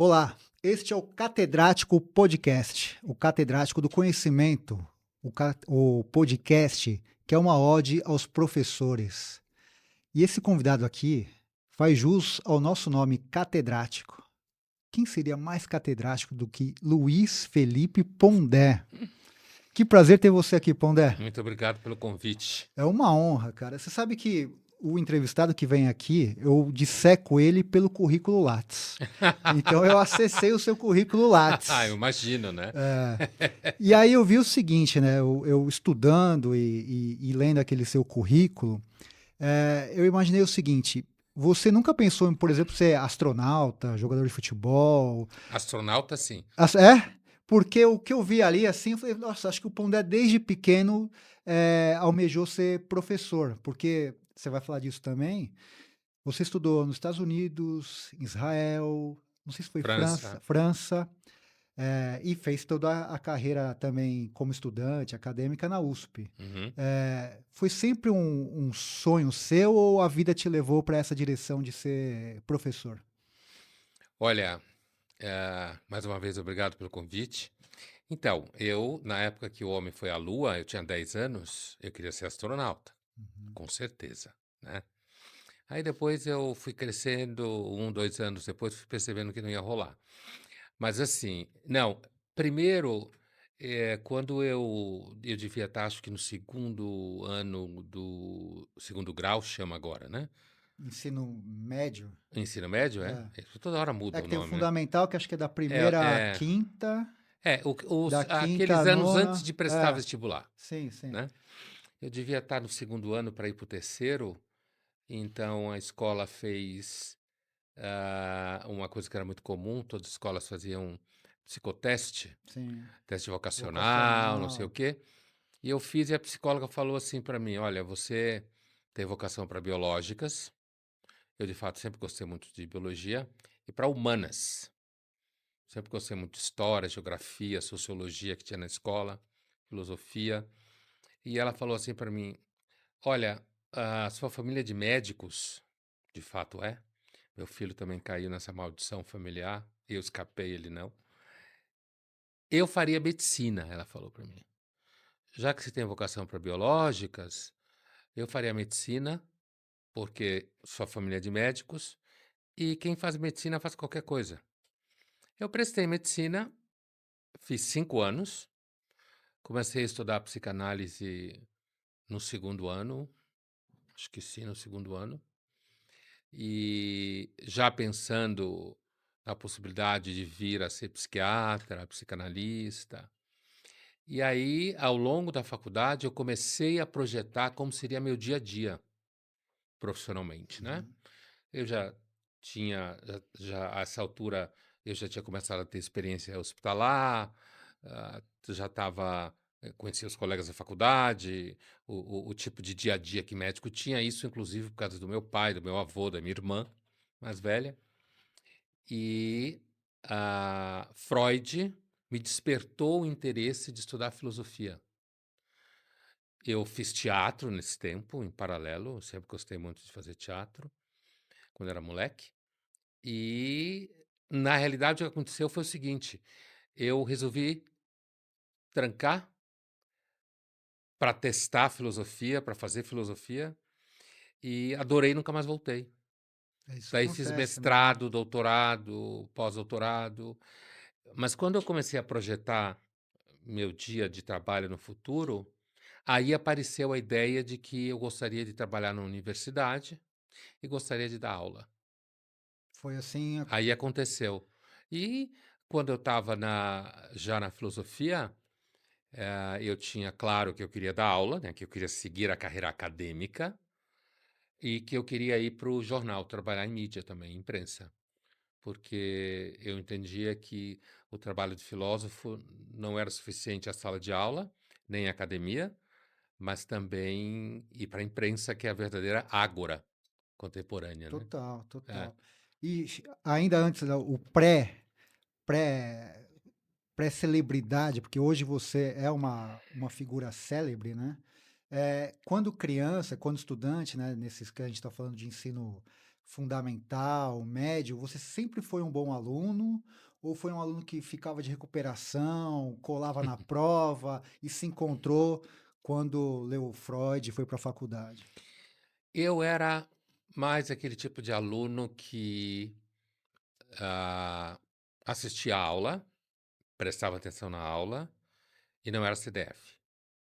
Olá, este é o Catedrático Podcast, o Catedrático do Conhecimento, o podcast que é uma ode aos professores. E esse convidado aqui faz jus ao nosso nome catedrático. Quem seria mais catedrático do que Luiz Felipe Pondé? Que prazer ter você aqui, Pondé. Muito obrigado pelo convite. É uma honra, cara. Você sabe que o entrevistado que vem aqui, eu disseco ele pelo currículo Lattes. Então eu acessei o seu currículo Eu Lattes. imagino, né? E aí eu vi o seguinte, né? Eu estudando e lendo aquele seu currículo, eu imaginei o seguinte: você nunca pensou em, por exemplo, ser astronauta, jogador de futebol? Astronauta, sim. É? Porque o que eu vi ali, assim, eu falei, nossa, acho que o Pondé desde pequeno almejou ser professor, porque você vai falar disso também. Você estudou nos Estados Unidos, Israel, não sei se foi França. França. E fez toda a carreira também como estudante acadêmica na USP. Uhum. Foi sempre um sonho seu ou a vida te levou para essa direção de ser professor? Olha, mais uma vez, obrigado pelo convite. Então, na época que o homem foi à Lua, eu tinha 10 anos, eu queria ser astronauta, Uhum. com certeza, né? Aí depois eu fui crescendo, 2 anos depois, fui percebendo que não ia rolar. Mas assim, não, primeiro, quando eu devia estar, acho que no segundo ano do segundo grau, chama agora, né? Ensino médio? Ensino médio, é? É. Toda hora muda É o que tem o nome, né? fundamental, que acho que é da É, primeira à é, quinta, da quinta aqueles à anos antes nona. de prestar vestibular, Sim, sim. né? Eu devia estar no segundo ano para ir para o terceiro, então a escola fez uma coisa que era muito comum, todas as escolas faziam psicoteste, Sim. teste vocacional, não sei o Vocacional. quê. E eu fiz e a psicóloga falou assim para mim: olha, você tem vocação para biológicas. Eu, de fato, sempre gostei muito de biologia. E para humanas. Sempre gostei muito de história, geografia, sociologia que tinha na escola, filosofia. E ela falou assim para mim: olha, a sua família é de médicos, de fato é. Meu filho também caiu nessa maldição familiar. Eu escapei, ele não. Eu faria medicina, ela falou para mim. Já que você tem vocação para biológicas, eu faria medicina, porque sua família é de médicos, e quem faz medicina faz qualquer coisa. Eu prestei medicina, fiz 5 anos, comecei a estudar psicanálise no segundo ano, acho que sim, no segundo ano, e já pensando na possibilidade de vir a ser psiquiatra, psicanalista. E aí, ao longo da faculdade, eu comecei a projetar como seria meu dia a dia profissionalmente, né? Uhum. Eu já tinha, a essa altura, eu já tinha começado a ter experiência hospitalar, já estava, conhecia os colegas da faculdade, o tipo de dia a dia que médico tinha, isso inclusive por causa do meu pai, do meu avô, da minha irmã mais velha. E Freud me despertou o interesse de estudar filosofia. Eu fiz teatro nesse tempo, em paralelo, eu sempre gostei muito de fazer teatro, quando era moleque. E, na realidade, o que aconteceu foi o seguinte: eu resolvi trancar para testar filosofia, para fazer filosofia, e adorei e nunca mais voltei. Isso Daí fiz acontece, né? mestrado, doutorado, pós-doutorado. Mas quando eu comecei a projetar meu dia de trabalho no futuro, aí apareceu a ideia de que eu gostaria de trabalhar na universidade e gostaria de dar aula. Foi assim. Aí aconteceu. E quando eu estava já na filosofia, eu tinha claro que eu queria dar aula, né, que eu queria seguir a carreira acadêmica e que eu queria ir para o jornal, trabalhar em mídia também, imprensa, porque eu entendia que o trabalho de filósofo não era suficiente à sala de aula, nem à academia, mas também ir para a imprensa, que é a verdadeira ágora contemporânea, né? Total, É. total. E ainda antes, né, pré, pré-celebridade, porque hoje você é uma figura célebre, né? Quando criança, quando estudante, né, nesses que a gente está falando de ensino fundamental, médio, você sempre foi um bom aluno ou foi um aluno que ficava de recuperação, colava na prova e se encontrou quando leu Freud e foi para a faculdade? Eu era mais aquele tipo de aluno que, ah, assistia a aula, prestava atenção na aula e não era CDF.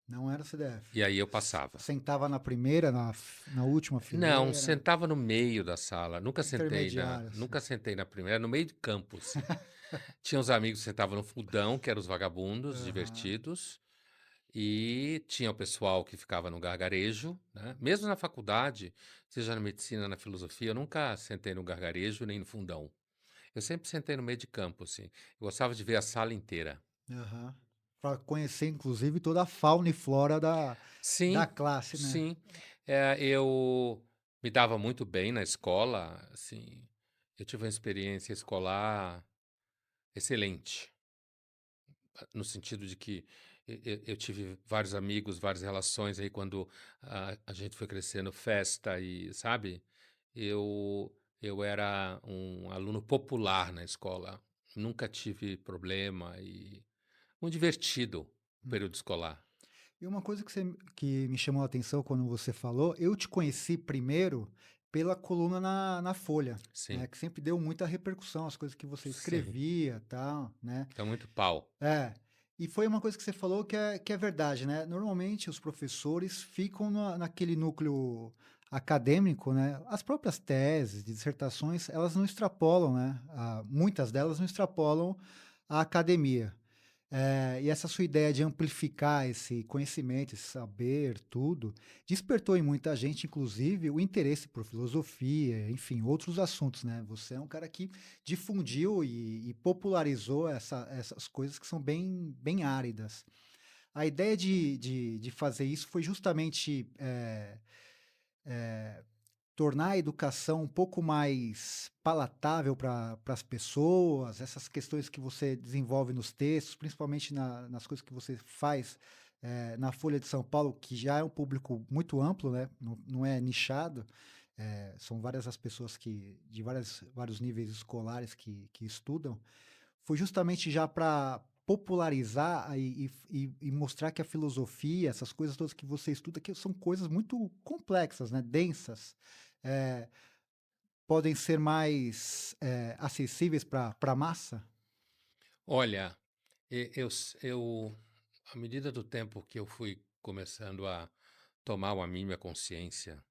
Não era CDF. E aí eu passava. Sentava na primeira, na última Não, fileira, sentava no meio da sala, intermediária, assim. nunca sentei na primeira, era no meio de campo, assim. Tinha uns amigos que sentavam no fundão, que eram os vagabundos Aham. divertidos, e tinha o pessoal que ficava no gargarejo, né. Mesmo na faculdade, seja na medicina, na filosofia, eu nunca sentei no gargarejo nem no fundão. Eu sempre sentei no meio de campo, assim. Eu gostava de ver a sala inteira. Aham. Pra conhecer inclusive toda a fauna e flora da Sim, classe, né. sim. Eu me dava muito bem na escola, assim, eu tive uma experiência escolar excelente, no sentido de que eu tive vários amigos, várias relações aí quando a gente foi crescendo, festa e sabe, eu eu era um aluno popular na escola, nunca tive problema e muito divertido o Hum. período escolar. E uma coisa que me chamou a atenção quando você falou, eu te conheci primeiro pela coluna na Folha, né, Sim, que sempre deu muita repercussão, as coisas que você sim, escrevia, tal, né. dá muito pau. É, e foi uma coisa que você falou que é verdade, né, normalmente os professores ficam naquele núcleo acadêmico, né, as próprias teses, dissertações, elas não extrapolam, né, muitas delas não extrapolam a academia. E essa sua ideia de amplificar esse conhecimento, esse saber, tudo, despertou em muita gente, inclusive, o interesse por filosofia, enfim, outros assuntos, né? Você é um cara que difundiu e popularizou essas coisas que são bem áridas. A ideia de fazer isso foi justamente tornar a educação um pouco mais palatável para as pessoas, essas questões que você desenvolve nos textos, principalmente nas coisas que você faz, na Folha de São Paulo, que já é um público muito amplo, né, não é nichado, são várias as pessoas que de vários níveis escolares que estudam, foi justamente já para popularizar e mostrar que a filosofia, essas coisas todas que você estuda, que são coisas muito complexas, né, densas, eh, podem ser mais, acessíveis para a massa? Olha, eu à medida do tempo que eu fui começando a tomar uma mínima consciência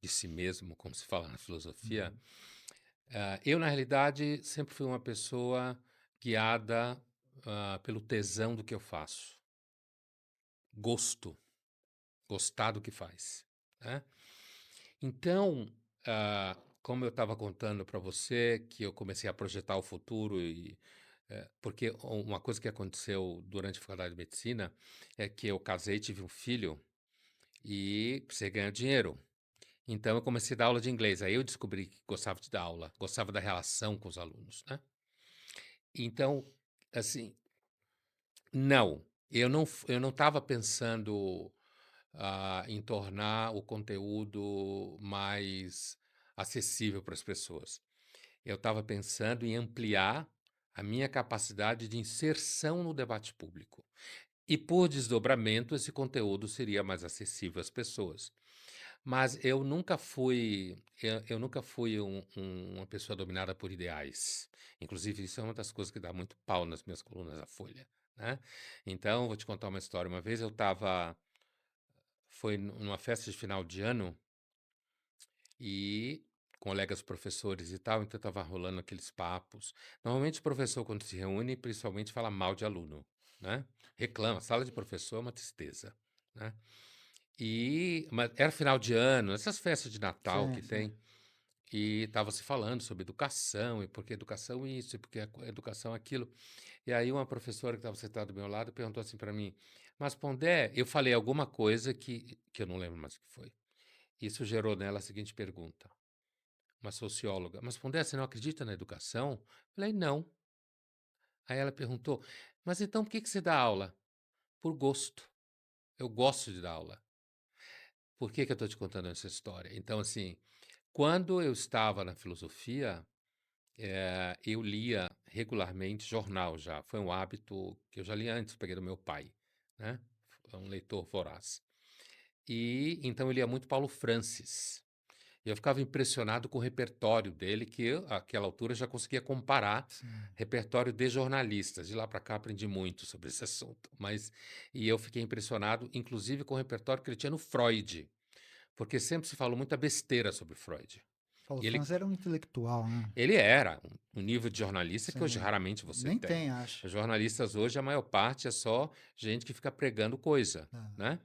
de si mesmo, como se fala na filosofia, Uhum. eu na realidade sempre fui uma pessoa guiada, pelo tesão do que eu faço, gosto, gostar do que faz, né. Então, como eu estava contando para você que eu comecei a projetar o futuro porque uma coisa que aconteceu durante a faculdade de medicina é que eu casei, tive um filho e precisei ganhar dinheiro. Então eu comecei a dar aula de inglês. Aí eu descobri que gostava de dar aula, gostava da relação com os alunos, né. Então, assim, não, eu não estava pensando, em tornar o conteúdo mais acessível para as pessoas. Eu estava pensando em ampliar a minha capacidade de inserção no debate público. E por desdobramento, esse conteúdo seria mais acessível às pessoas. Mas eu nunca fui uma pessoa dominada por ideais. Inclusive, isso é uma das coisas que dá muito pau nas minhas colunas da Folha, né. Então, vou te contar uma história. Uma vez eu estava foi numa festa de final de ano e colegas professores e tal, então estava rolando aqueles papos. Normalmente o professor quando se reúne, principalmente fala mal de aluno, né, reclama, sala de professor é uma tristeza, né. Mas era final de ano, essas festas de Natal Sim, que sim. tem, e estava se falando sobre educação, e porque educação isso, e porque educação aquilo. E aí uma professora que estava sentada do meu lado perguntou assim para mim: "Mas Pondé", eu falei alguma coisa que eu não lembro mais o que foi. Isso gerou nela a seguinte pergunta, uma socióloga: "Mas Pondé, você não acredita na educação?" Falei: "Não". Aí ela perguntou: "Mas então por que que você dá aula?" "Por gosto, eu gosto de dar aula". Por que que eu estou te contando essa história? Então, assim, Quando eu estava na filosofia, eu lia regularmente jornal já, foi um hábito que eu já li antes, peguei do meu pai, né, é um leitor voraz. E então eu lia muito Paulo Francis. E eu ficava impressionado com o repertório dele, que eu, àquela altura, já conseguia comparar Sim. repertório de jornalistas. De lá para cá aprendi muito sobre esse assunto. E eu fiquei impressionado, inclusive, com o repertório que ele tinha no Freud, porque sempre se falou muita besteira sobre Freud. Paulo E ele, Franz era um intelectual, né? ele era um nível de jornalista que hoje Sim. raramente você Nem tem. tem, acho. Os jornalistas hoje, a maior parte é só gente que fica pregando coisa, É. né?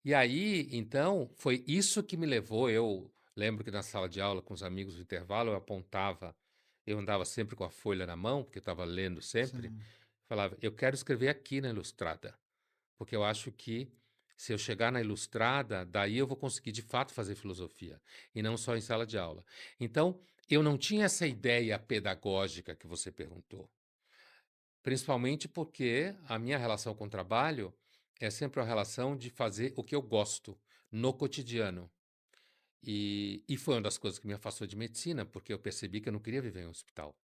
E aí, então, foi isso que me levou. Eu lembro que na sala de aula, com os amigos no intervalo, eu apontava, eu andava sempre com a folha na mão, porque eu estava lendo sempre, Sim. falava, eu quero escrever aqui na Ilustrada, porque eu acho que se eu chegar na Ilustrada, daí eu vou conseguir de fato fazer filosofia, e não só em sala de aula. Então, eu não tinha essa ideia pedagógica que você perguntou. Principalmente porque a minha relação com o trabalho é sempre uma relação de fazer o que eu gosto no cotidiano. E foi uma das coisas que me afastou de medicina, porque eu percebi que eu não queria viver em um hospital.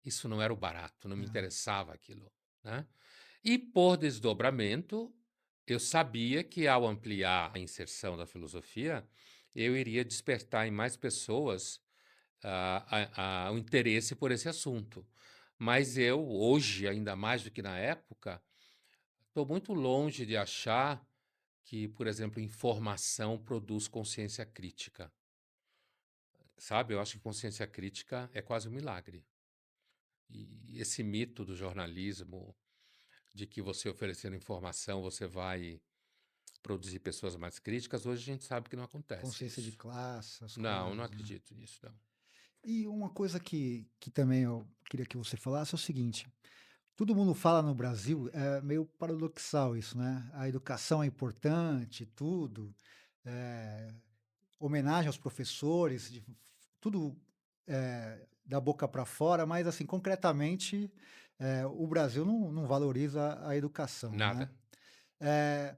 Isso não era o barato, não me É. interessava aquilo, né? E por desdobramento, eu sabia que ao ampliar a inserção da filosofia, eu iria despertar em mais pessoas o interesse por esse assunto. Mas eu, hoje, ainda mais do que na época, estou muito longe de achar que, por exemplo, informação produz consciência crítica. Sabe? Eu acho que consciência crítica é quase um milagre. E esse mito do jornalismo, de que você oferecendo informação, você vai produzir pessoas mais críticas, hoje a gente sabe que não acontece Consciência de isso. classe, as Não, não coisas, né? acredito nisso, não. E uma coisa que também eu queria que você falasse é o seguinte: todo mundo fala no Brasil, é meio paradoxal isso, né? A educação é importante, tudo, eh, homenagem aos professores, tudo da boca para fora, mas assim, concretamente, o Brasil não valoriza a educação, né? Nada. Eh,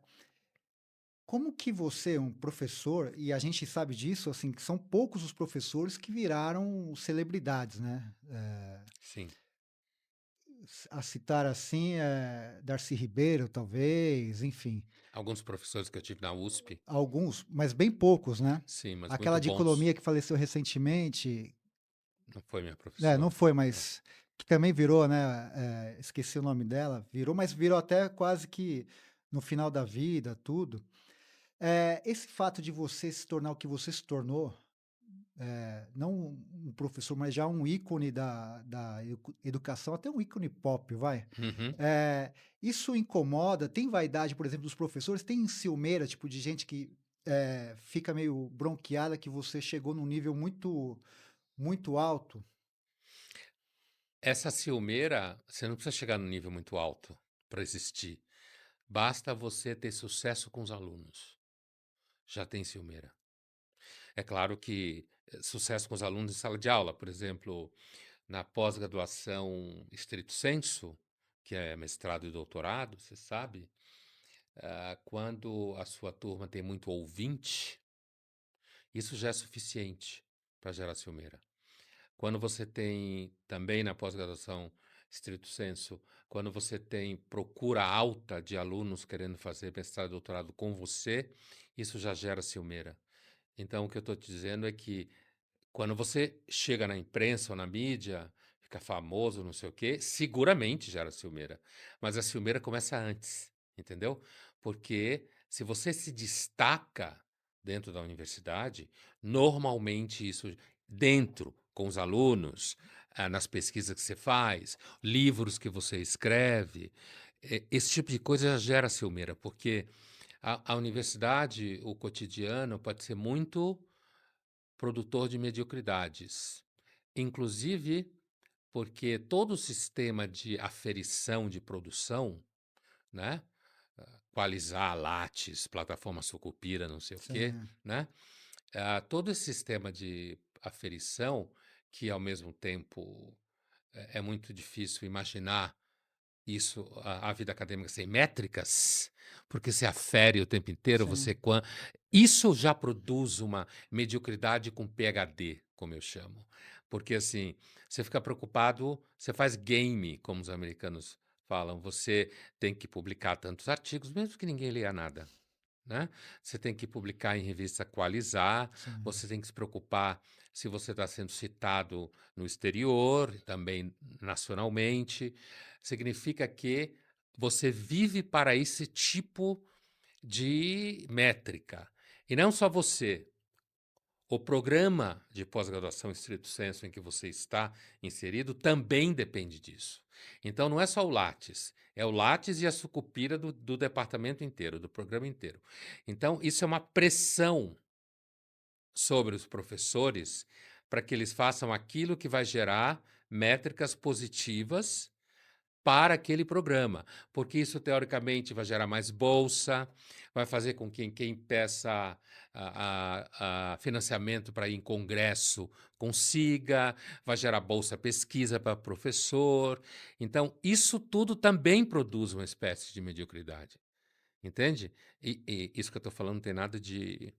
Como que você, um professor, e a gente sabe disso, assim, que são poucos os professores que viraram celebridades, né? Sim. A citar assim, Darcy Ribeiro, talvez, enfim, Alguns professores que eu tive na USP, alguns, mas bem poucos, né? sim, mas Aquela muito bons. dicotomia que faleceu recentemente, Não foi minha não professora. foi, Não. mas que também virou, né? Esqueci o nome dela, virou, mas virou até quase que no final da vida, tudo. Esse fato de você se tornar o que você se tornou, não um professor, mas já um ícone da educação, até um ícone pop, vai. Uhum. Isso incomoda? Tem vaidade, por exemplo, dos professores? Tem ciumeira, tipo, de gente que fica meio bronqueada que você chegou num nível muito alto? Essa ciumeira, você não precisa chegar num nível muito alto para existir. Basta você ter sucesso com os alunos. Já tem ciumeira. É claro que sucesso com os alunos em sala de aula, por exemplo, na pós-graduação estrito sensu, que é mestrado e doutorado, você sabe, quando a sua turma tem muito ouvinte, isso já é suficiente para gerar ciumeira. Quando você tem, também na pós-graduação estrito sensu, quando você tem procura alta de alunos querendo fazer mestrado e doutorado com você, isso já gera ciumeira. Então, o que eu estou te dizendo é que quando você chega na imprensa ou na mídia, fica famoso, não sei o quê, seguramente gera ciumeira. Mas a ciumeira começa antes, entendeu? Porque se você se destaca dentro da universidade, normalmente isso dentro, com os alunos, nas pesquisas que você faz, livros que você escreve, esse tipo de coisa já gera ciumeira, porque a universidade, o cotidiano, pode ser muito produtor de mediocridades. Inclusive porque todo o sistema de aferição de produção, né? Qualizar, Lattes, plataforma Sucupira, não sei o quê, Sim, né? Todo esse sistema de aferição, que ao mesmo tempo é muito difícil imaginar isso, a vida acadêmica sem métricas, porque você afere o tempo inteiro, Sim. isso já produz uma mediocridade com PhD, como eu chamo. Porque, assim, você fica preocupado, você faz game, como os americanos falam, você tem que publicar tantos artigos, mesmo que ninguém leia nada, né? Você tem que publicar em revista Qualizar, Sim. você tem que se preocupar se você está sendo citado no exterior, também nacionalmente. Significa que você vive para esse tipo de métrica. E não só você. O programa de pós-graduação estrito sensu em que você está inserido também depende disso. Então, não é só o Lattes, é o Lattes e a sucupira do departamento inteiro, do programa inteiro. Então, isso é uma pressão sobre os professores para que eles façam aquilo que vai gerar métricas positivas para aquele programa, porque isso teoricamente vai gerar mais bolsa, vai fazer com que quem peça a financiamento para ir em congresso consiga, vai gerar bolsa pesquisa para professor. Então, isso tudo também produz uma espécie de mediocridade, entende? E isso que eu estou falando não tem nada de.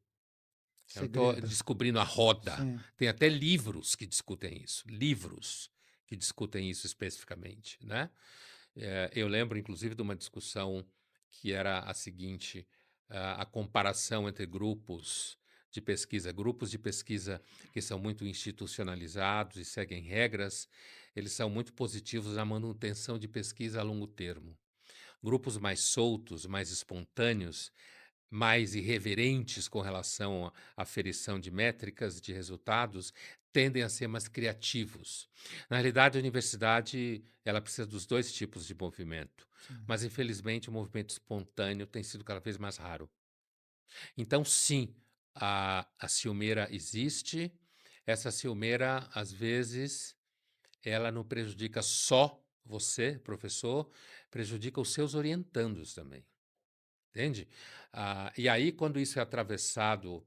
Eu não estou Segredo. descobrindo a roda. Sim. Tem até livros que discutem isso, livros que discutem isso especificamente, né? Eu lembro, inclusive, de uma discussão que era a seguinte: a comparação entre grupos de pesquisa que são muito institucionalizados e seguem regras, eles são muito positivos na manutenção de pesquisa a longo termo. Grupos mais soltos, mais espontâneos, mais irreverentes com relação à aferição de métricas, de resultados, tendem a ser mais criativos. Na realidade, a universidade ela precisa dos dois tipos de movimento, Sim. mas infelizmente o movimento espontâneo tem sido cada vez mais raro. Então, sim, a ciumeira existe. Essa ciumeira, às vezes, ela não prejudica só você, professor, prejudica os seus orientandos também. Entende? E aí, quando isso é atravessado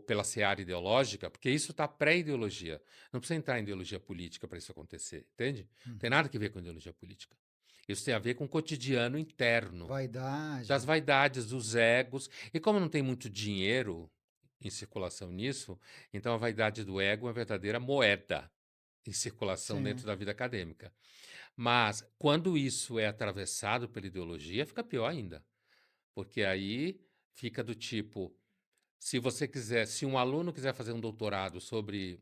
pela seara ideológica, porque isso está pré-ideologia, não precisa entrar em ideologia política para isso acontecer, entende? Não tem Uhum. nada a ver com ideologia política. Isso tem a ver com o cotidiano interno, das Vaidade. vaidades, dos egos. E como não tem muito dinheiro em circulação nisso, então a vaidade do ego é uma verdadeira moeda em circulação Sim. dentro da vida acadêmica. Mas quando isso é atravessado pela ideologia, fica pior ainda. Porque aí fica do tipo, se um aluno quiser fazer um doutorado sobre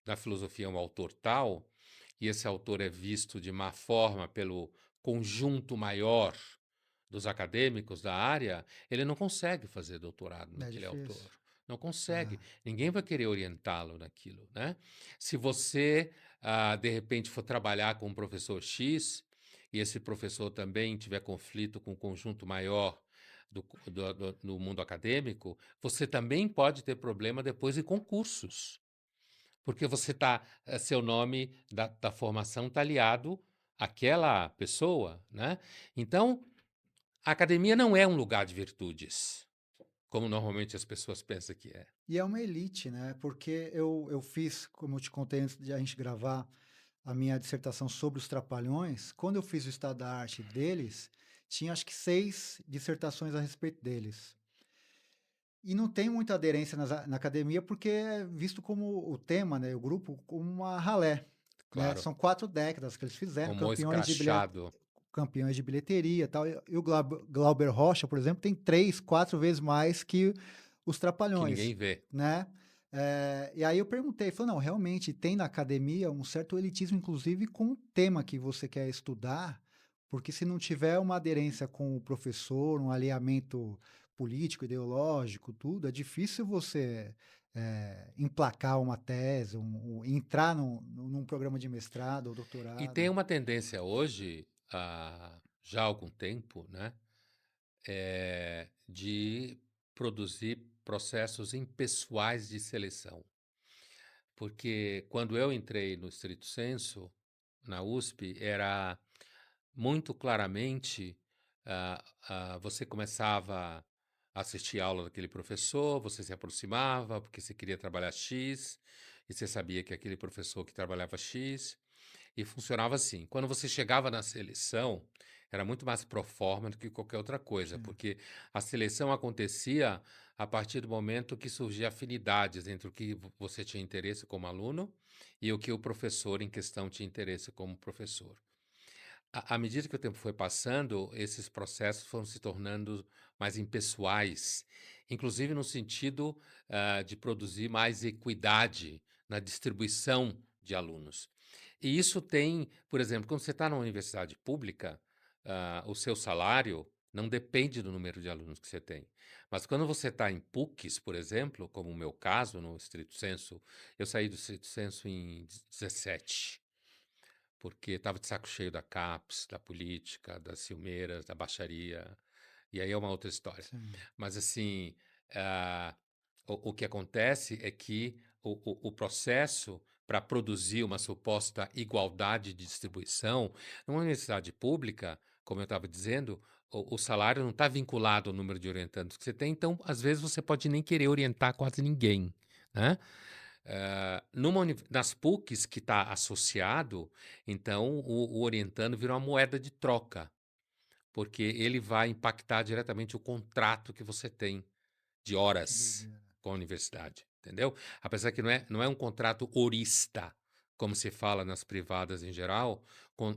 na filosofia um autor tal, e esse autor é visto de má forma pelo conjunto maior dos acadêmicos da área, ele não consegue fazer doutorado É naquele difícil. autor. Não consegue. É. Ninguém vai querer orientá-lo naquilo, né? Se você, de repente, for trabalhar com um professor X, e esse professor também tiver conflito com o conjunto maior do mundo acadêmico, você também pode ter problema depois em concursos, porque seu nome da formação está aliado àquela pessoa, né? Então, a academia não é um lugar de virtudes, como normalmente as pessoas pensam que é. E é uma elite, né? Porque eu fiz, como eu te contei antes de a gente gravar, a minha dissertação sobre os Trapalhões. Quando eu fiz o estado da arte deles, tinha acho que 6 dissertações a respeito deles. E não tem muita aderência na academia, porque é visto como o tema, né, o grupo, como uma ralé, né? Claro, São 4 décadas que eles fizeram, como escrachado. campeões de bilheteria e tal. E o Glauber Rocha, por exemplo, tem 3, 4 vezes mais que os Que Trapalhões, ninguém vê. né? E aí eu perguntei, falou, não, realmente tem na academia um certo elitismo, inclusive com o tema que você quer estudar, porque se não tiver uma aderência com o professor, um alinhamento político, ideológico, tudo, é difícil você emplacar uma tese, entrar num programa de mestrado ou E tem doutorado. uma tendência hoje, já há algum tempo, né, de produzir processos impessoais de seleção. Porque quando eu entrei no Strito Sensu, na USP, era muito claramente, você começava a assistir a aula daquele professor, você se aproximava porque você queria trabalhar X, e você sabia que aquele professor que trabalhava X, E funcionava assim: quando você chegava na seleção, era muito mais pro forma do que qualquer outra coisa, Sim. porque a seleção acontecia a partir do momento que surgia afinidades entre o que você tinha interesse como aluno e o que o professor em questão tinha interesse como professor. À medida que o tempo foi passando, esses processos foram se tornando mais impessoais, inclusive no sentido, de produzir mais equidade na distribuição de alunos. E isso tem, por exemplo, quando você está na universidade pública, o seu salário não depende do número de alunos que você tem. Mas quando você está em PUCs, por exemplo, como o meu caso, no estrito sensu, eu saí do estrito sensu em 17, porque estava de saco cheio da CAPES, da política, das Silmeiras, da baixaria, e aí é uma outra história. Sim. Mas assim, ah, o que acontece é que o processo para produzir uma suposta igualdade de distribuição, numa universidade pública, como eu estava dizendo, o salário não está vinculado ao número de orientandos que você tem, então, às vezes, você pode nem querer orientar quase ninguém, né? Nas PUCs que está associado, então o orientando vira uma moeda de troca, porque ele vai impactar diretamente o contrato que você tem de Que horas doideira. com a universidade, entendeu? Apesar que não é um contrato horista, como se fala nas privadas em geral,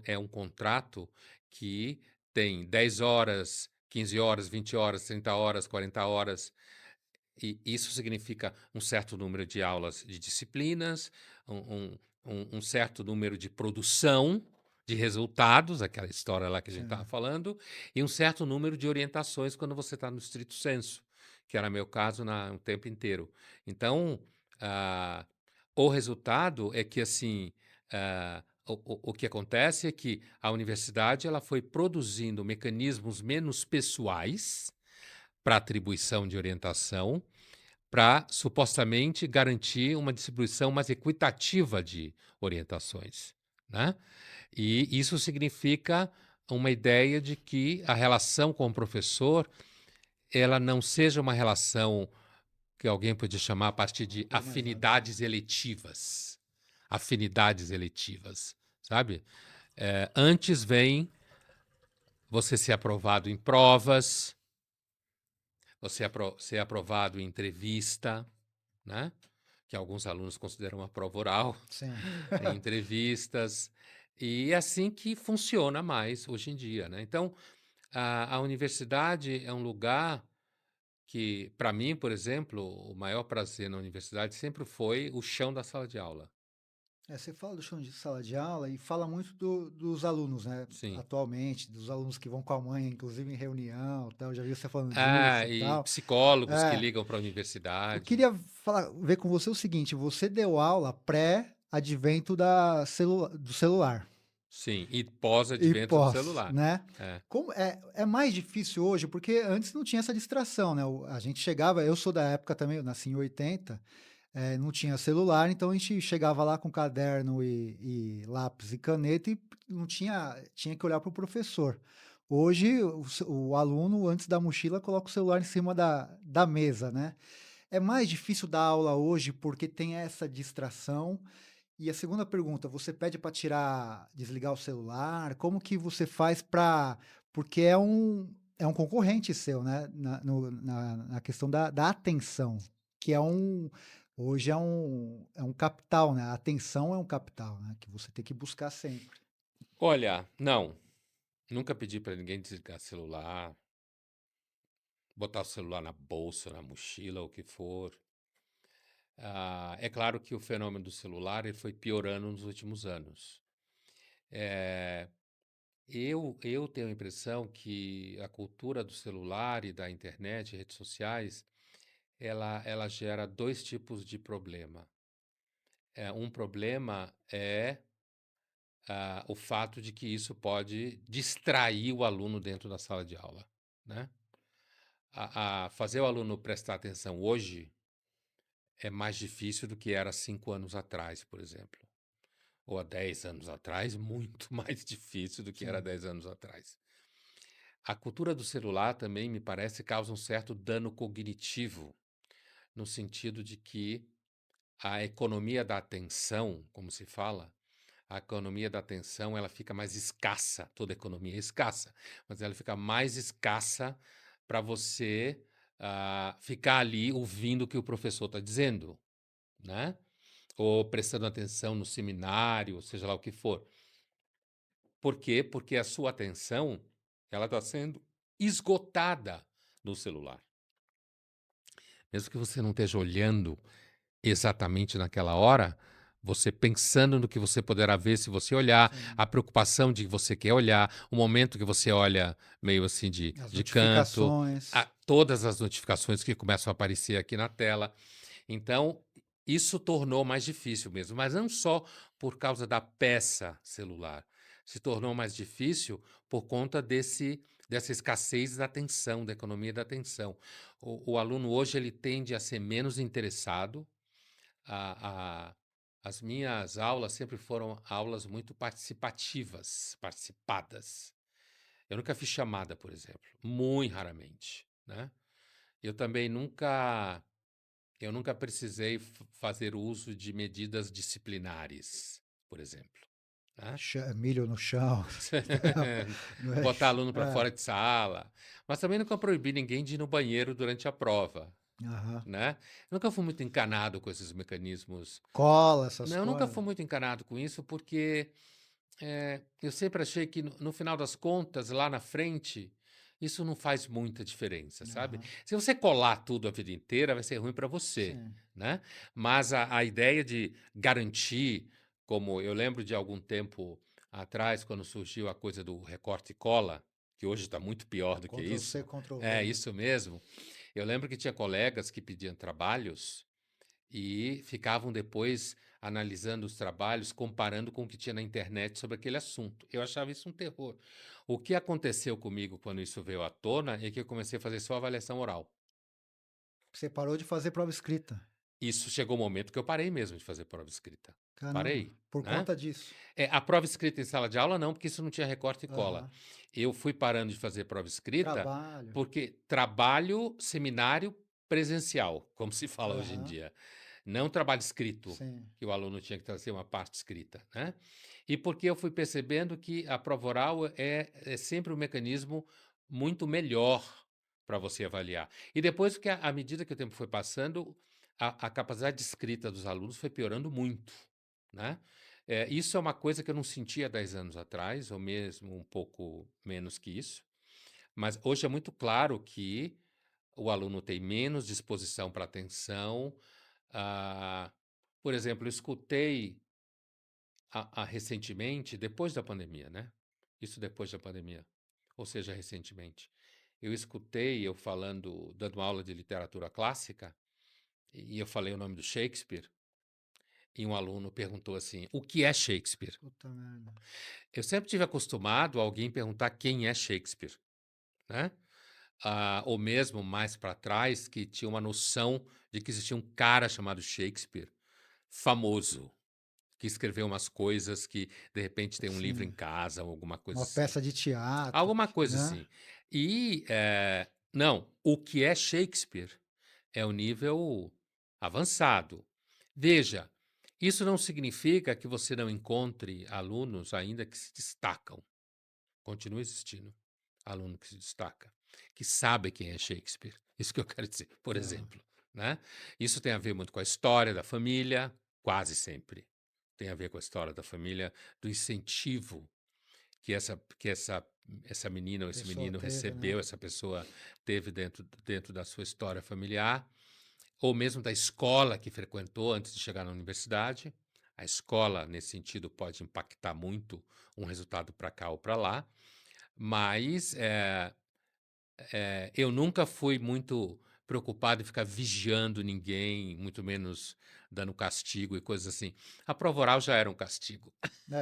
é um contrato que tem 10 horas, 15 horas, 20 horas, 30 horas, 40 horas, e isso significa um certo número de aulas de disciplinas, um certo número de produção de resultados, aquela história lá que a gente estava Sim. falando, e um certo número de orientações quando você está no estrito sensu, que era meu caso o tempo inteiro. Então, ah, o resultado é que, assim, o que acontece é que a universidade ela foi produzindo mecanismos menos pessoais para atribuição de orientação, para supostamente garantir uma distribuição mais equitativa de orientações, né? E isso significa uma ideia de que a relação com o professor ela não seja uma relação que alguém pode chamar a partir de Bem mais amplo. afinidades eletivas, sabe? Antes vem você ser aprovado em provas, você ser aprovado em entrevista, né? Que alguns alunos consideram uma prova oral, Sim. em entrevistas, e é assim que funciona mais hoje em dia, né? Então, a universidade é um lugar que, para mim, por exemplo, o maior prazer na universidade sempre foi o chão da sala de aula. Você fala do chão de sala de aula e fala muito dos alunos, né? Sim. Atualmente, dos alunos que vão com a mãe, inclusive em reunião, tal. Já vi você falando disso e E tal. psicólogos que É, ligam para a eu universidade. queria ver com você o seguinte: você deu aula pré-advento do celular Sim, e e pós-advento do pós, celular. né? É. Como é mais difícil hoje, porque antes não tinha essa distração, né? A gente chegava, eu sou da época também, eu nasci em 80. Não tinha celular, então a gente chegava lá com caderno e lápis e caneta e não tinha que olhar para o professor. Hoje, o aluno, antes da mochila, coloca o celular em cima da mesa, né? É mais difícil dar aula hoje porque tem essa distração. E a segunda pergunta, você pede para desligar o celular? Como que você faz para, porque é um concorrente seu, né? Na questão da atenção, que hoje é um capital, né? A atenção é um capital, né? Que você tem que buscar sempre. Olha, não, nunca pedi para ninguém desligar celular, botar o celular na bolsa, na mochila, o que for. É claro que o fenômeno do celular ele foi piorando nos últimos anos. Eh, eu tenho a impressão que a cultura do celular e da internet, redes sociais, ela gera dois tipos de problema. Um problema é o fato de que isso pode distrair o aluno dentro da sala de aula, né? Fazer o aluno prestar atenção hoje é mais difícil do que era 5 anos atrás, por exemplo. Ou há 10 anos atrás, muito mais difícil do que era Sim, 10 anos atrás. A cultura do celular também, me parece, causa um certo dano cognitivo, no sentido de que a economia da atenção, como se fala, a economia da atenção ela fica mais escassa. Toda economia é escassa, mas ela fica mais escassa para você ficar ali ouvindo o que o professor está dizendo, né? Ou prestando atenção no seminário, seja lá o que for. Por quê? Porque a sua atenção ela está sendo esgotada no celular. Mesmo que você não esteja olhando exatamente naquela hora, você pensando no que você poderá ver se você olhar, a Sim. preocupação de que você quer olhar, o momento que você olha meio assim As de canto, notificações. todas as notificações que começam a aparecer aqui na tela. Então, isso tornou mais difícil mesmo, mas não só por causa da peça celular, se tornou mais difícil por conta dessa escassez da atenção, da economia da atenção. O aluno hoje ele tende a ser menos interessado. A, a- as minhas aulas sempre foram aulas muito participativas, participadas. Eu nunca fiz chamada, por exemplo, muito raramente, né? Eu também nunca precisei fazer uso de medidas disciplinares, por exemplo, né? Milho no chão. Não é? Botar aluno para É. fora de sala, mas também nunca proibi ninguém de ir no banheiro durante a prova, Aham. né? Nunca fui muito encanado com esses mecanismos. Cola, essas Não, eu nunca coisas. fui muito encanado com isso, porque eu sempre achei que no final das contas, lá na frente, isso não faz muita diferença, sabe? Aham. Se você colar tudo a vida inteira, vai ser ruim para você, Sim. né? Mas a ideia de garantir, como eu lembro de algum tempo atrás, quando surgiu a coisa do recorte e cola, que hoje está muito pior do que Ctrl C, isso, Ctrl V, é né? isso mesmo. Eu lembro que tinha colegas que pediam trabalhos e ficavam depois analisando os trabalhos, comparando com o que tinha na internet sobre aquele assunto. Eu achava isso um terror. O que aconteceu comigo quando isso veio à tona é que eu comecei a fazer só avaliação oral. Você parou de fazer prova escrita. Isso chegou o momento que eu parei mesmo de fazer prova escrita. Caramba. Parei, Por né? conta disso. A prova escrita em sala de aula não, porque isso não tinha recorte e cola. Aham. Eu fui parando de fazer prova escrita Trabalho. porque trabalho seminário presencial, como se fala hoje em Aham. dia. Não trabalho escrito, Sim. que o aluno tinha que trazer uma parte escrita, né? E porque eu fui percebendo que a prova oral é sempre um mecanismo muito melhor para você avaliar. E depois que, à medida que o tempo foi passando, a capacidade de escrita dos alunos foi piorando muito, né? Isso é uma coisa que eu não sentia 10 anos atrás, ou mesmo um pouco menos que isso, mas hoje é muito claro que o aluno tem menos disposição para atenção. Ah, por exemplo, eu escutei recentemente, depois da pandemia, né? Isso depois da pandemia, ou seja, recentemente. Eu escutei eu falando, dando uma aula de literatura clássica, e eu falei o nome do Shakespeare, e um aluno perguntou assim: o que é Shakespeare? Puta merda. Eu sempre tive acostumado a alguém perguntar quem é Shakespeare, né? Ou mesmo mais para trás, que tinha uma noção de que existia um cara chamado Shakespeare, famoso, que escreveu umas coisas que, de repente, tem um livro em Sim. casa ou alguma coisa Uma assim. peça de teatro, Alguma coisa né? assim. E, não, o que é Shakespeare é o nível avançado. Veja, isso não significa que você não encontre alunos ainda que se destacam. Continua existindo aluno que se destaca, que sabe quem é Shakespeare. Isso que eu quero dizer, por Tá. exemplo, né? Isso tem a ver muito com a história da família, quase sempre. Tem a ver com a história da família, do incentivo que essa menina ou esse Pessoa menino teve, né? recebeu, essa pessoa teve dentro da sua história familiar, ou mesmo da escola que frequentou antes de chegar na universidade. A escola, nesse sentido, pode impactar muito um resultado para cá ou para lá, mas eu nunca fui muito preocupado em ficar vigiando ninguém, muito menos dando castigo e coisas assim. A prova oral já era um castigo. É,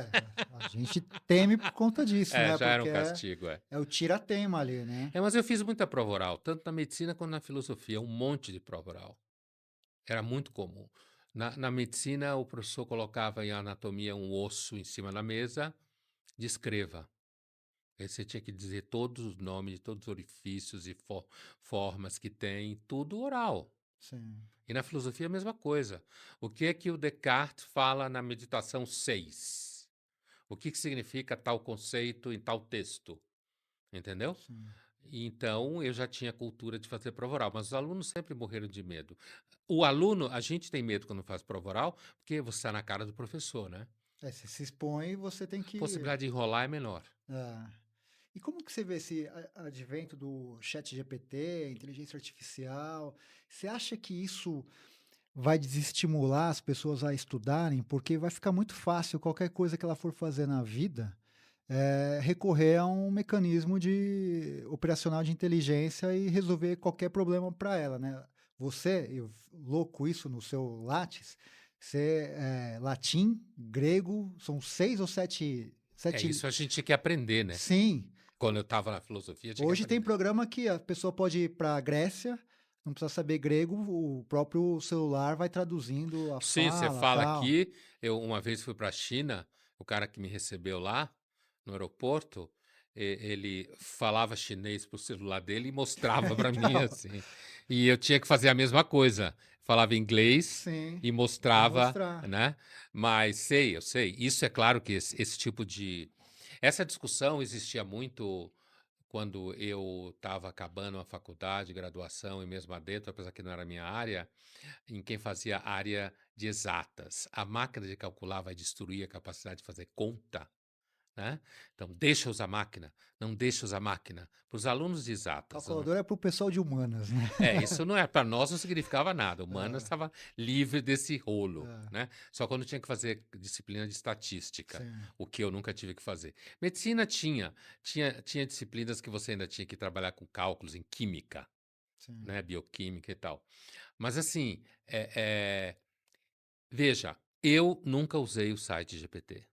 a gente teme por conta disso, né? Já era um Porque castigo, é o tira-tema ali, né? Mas eu fiz muita prova oral, tanto na medicina quanto na filosofia, um monte de prova oral. Era muito comum. Na medicina, o professor colocava em anatomia um osso em cima da mesa, descreva. Aí você tinha que dizer todos os nomes de todos os orifícios e formas que tem, tudo oral. Sim. E na filosofia a mesma coisa. O que é que o Descartes fala na meditação 6? O que significa tal conceito em tal texto, entendeu? sim. Então, eu já tinha cultura de fazer prova oral, mas os alunos sempre morreram de medo. O aluno, a gente tem medo quando faz prova oral, porque você está na cara do professor, né? É, você se expõe, você tem A que. possibilidade de enrolar é menor. Ah. E como que você vê esse advento do chat GPT, inteligência artificial? Você acha que isso vai desestimular as pessoas a estudarem? Porque vai ficar muito fácil qualquer coisa que ela for fazer na vida, recorrer a um mecanismo de operacional de inteligência e resolver qualquer problema para ela, né? Você, eu louco isso no seu Lattes, você, latim, grego, são seis ou sete, É sete, isso a gente tinha que aprender, né? sim. Quando eu estava na filosofia, eu tinha que Hoje tem aprender. programa que a pessoa pode ir para a Grécia, não precisa saber grego, o próprio celular vai traduzindo a Sim, você fala, fala tal. aqui. Eu uma vez fui para a China, o cara que me recebeu lá no aeroporto, ele falava chinês pro celular dele e mostrava para mim Então, assim. E eu tinha que fazer a mesma coisa. Falava inglês sim, e e mostrava, mostrar. né? Mas sei, eu sei. Isso é claro que esse tipo de essa discussão existia muito quando eu estava acabando a faculdade, graduação e mesmo adentro, apesar que não era a minha área, em quem fazia área de exatas. A máquina de calcular vai destruir a capacidade de fazer conta, né? Então, deixa usar máquina, não deixa usar máquina. Para os alunos de exatas, eu não- Calculadora é para o pessoal de humanas, né? isso não é, para nós não significava nada. Humanas Ah, estava livre desse rolo, ah, né? Só quando tinha que fazer disciplina de estatística, sim, o que eu nunca tive que fazer. Medicina tinha disciplinas que você ainda tinha que trabalhar com cálculos em química, sim. né? Bioquímica e tal. Mas assim, veja, eu nunca usei o site GPT.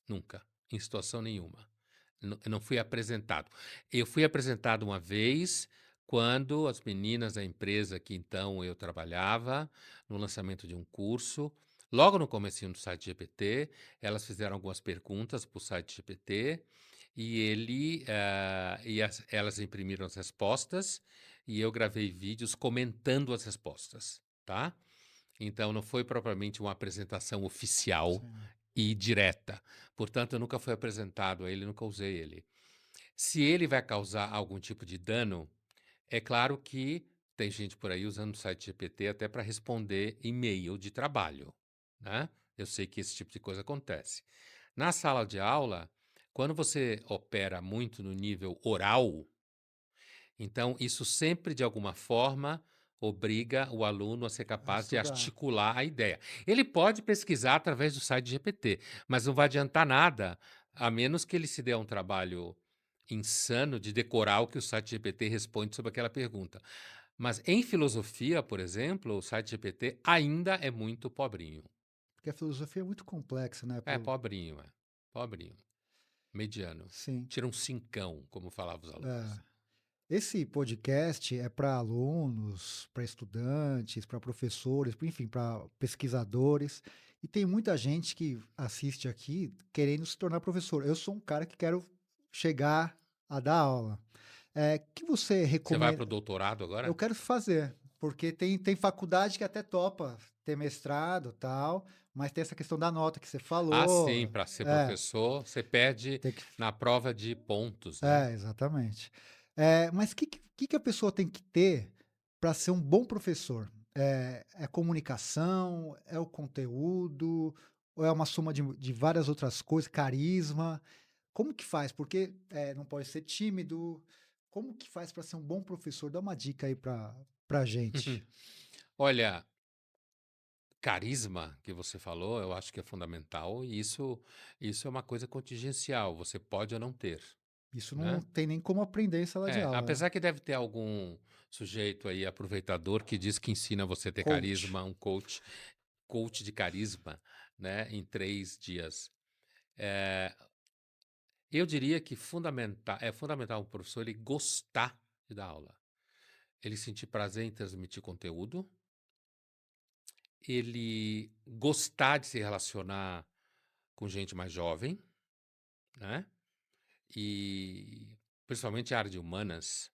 Nunca, em situação nenhuma. Eu não fui apresentado. Eu fui apresentado uma vez quando as meninas da empresa que então eu trabalhava, no lançamento de um curso, logo no comecinho do site GPT, elas fizeram algumas perguntas para o site GPT e elas imprimiram as respostas e eu gravei vídeos comentando as respostas, tá? Então não foi propriamente uma apresentação oficial Sim. e direta. Portanto, eu nunca fui apresentado a ele, nunca usei ele. Se ele vai causar algum tipo de dano, é claro que tem gente por aí usando o site GPT até para responder e-mail de trabalho, né? Eu sei que esse tipo de coisa acontece. Na sala de aula, quando você opera muito no nível oral, então isso sempre de alguma forma obriga o aluno a ser A capaz de estudar. articular a ideia. Ele pode pesquisar através do site GPT, mas não vai adiantar nada, a menos que ele se dê a um trabalho insano de decorar o que o site GPT responde sobre aquela pergunta. Mas em filosofia, por exemplo, o site GPT ainda é muito pobrinho. Porque a filosofia é muito complexa, né? É pobrinho, é. Pobrinho. Mediano. Sim. Tira um cincão, como falavam os É. alunos. Esse podcast é para alunos, para estudantes, para professores, enfim, para pesquisadores. E tem muita gente que assiste aqui querendo se tornar professor. Eu sou um cara que quero chegar a dar aula. Que você Você vai para o recomenda? doutorado Eu agora? quero fazer, porque tem faculdade que até topa ter mestrado, tal, mas tem essa questão da nota que você Ah, sim, falou. para ser É, professor, você perde tem que na prova de pontos, né? exatamente. Mas que a pessoa tem que ter para ser um bom professor? É comunicação, é o conteúdo, ou é uma soma de várias outras coisas, carisma? Como que faz? Porque, não pode ser tímido. Como que faz para ser um bom professor? Dá uma dica aí para gente. Olha, carisma que você falou, eu acho que é fundamental e isso é uma coisa contingencial, você pode ou não ter, Isso não né? tem nem como aprender em sala de É, aula, né. apesar que deve ter algum sujeito aí aproveitador que diz que ensina você a ter Coach. carisma, um coach de carisma, né, em 3 dias. Eh, eu diria que é fundamental o professor ele gostar de dar aula, ele sentir prazer em transmitir conteúdo, ele gostar de se relacionar com gente mais jovem, né? E principalmente a área de humanas,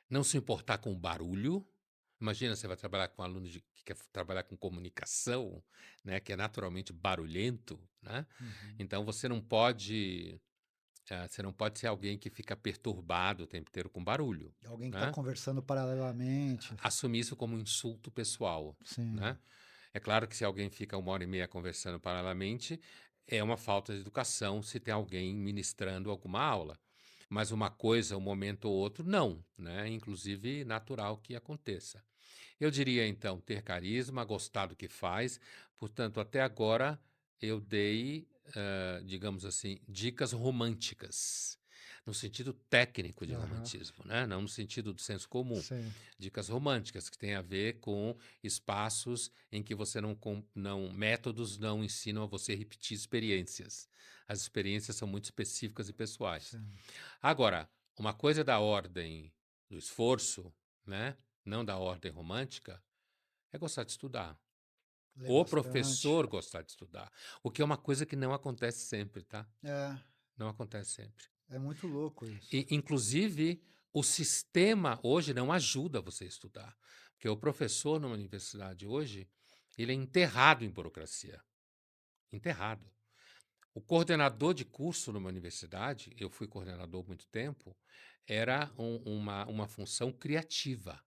não se importar com o barulho, Imagina, você vai trabalhar com aluno que quer trabalhar com comunicação, né, que é naturalmente barulhento, né? Uhum. Então você não pode ser alguém que fica perturbado o tempo inteiro com barulho, Alguém que está né? conversando paralelamente. Assumir isso como um insulto pessoal, Sim. né? É claro que se alguém fica 1 hora e meia conversando paralelamente, é uma falta de educação se tem alguém ministrando alguma aula. Mas uma coisa, um momento ou outro, não, né? Inclusive natural que aconteça. Eu diria então ter carisma, gostar do que faz. Portanto, até agora eu dei, digamos assim, dicas românticas, no sentido técnico de Aham. romantismo, né? Não no sentido do senso comum. Sim. Dicas românticas que têm a ver com espaços em que você não métodos não ensinam a você repetir experiências. As experiências são muito específicas e pessoais. Sim. Agora, uma coisa é da ordem do esforço, né? Não da ordem romântica, é gostar de estudar. Lê O bastante. professor gostar de estudar, o que é uma coisa que não acontece sempre, tá? É, Não acontece sempre. é muito louco isso. E, inclusive, o sistema hoje não ajuda você a estudar, porque o professor numa universidade hoje, ele é enterrado em burocracia, enterrado. O coordenador de curso numa universidade, eu fui coordenador há muito tempo, era uma função criativa.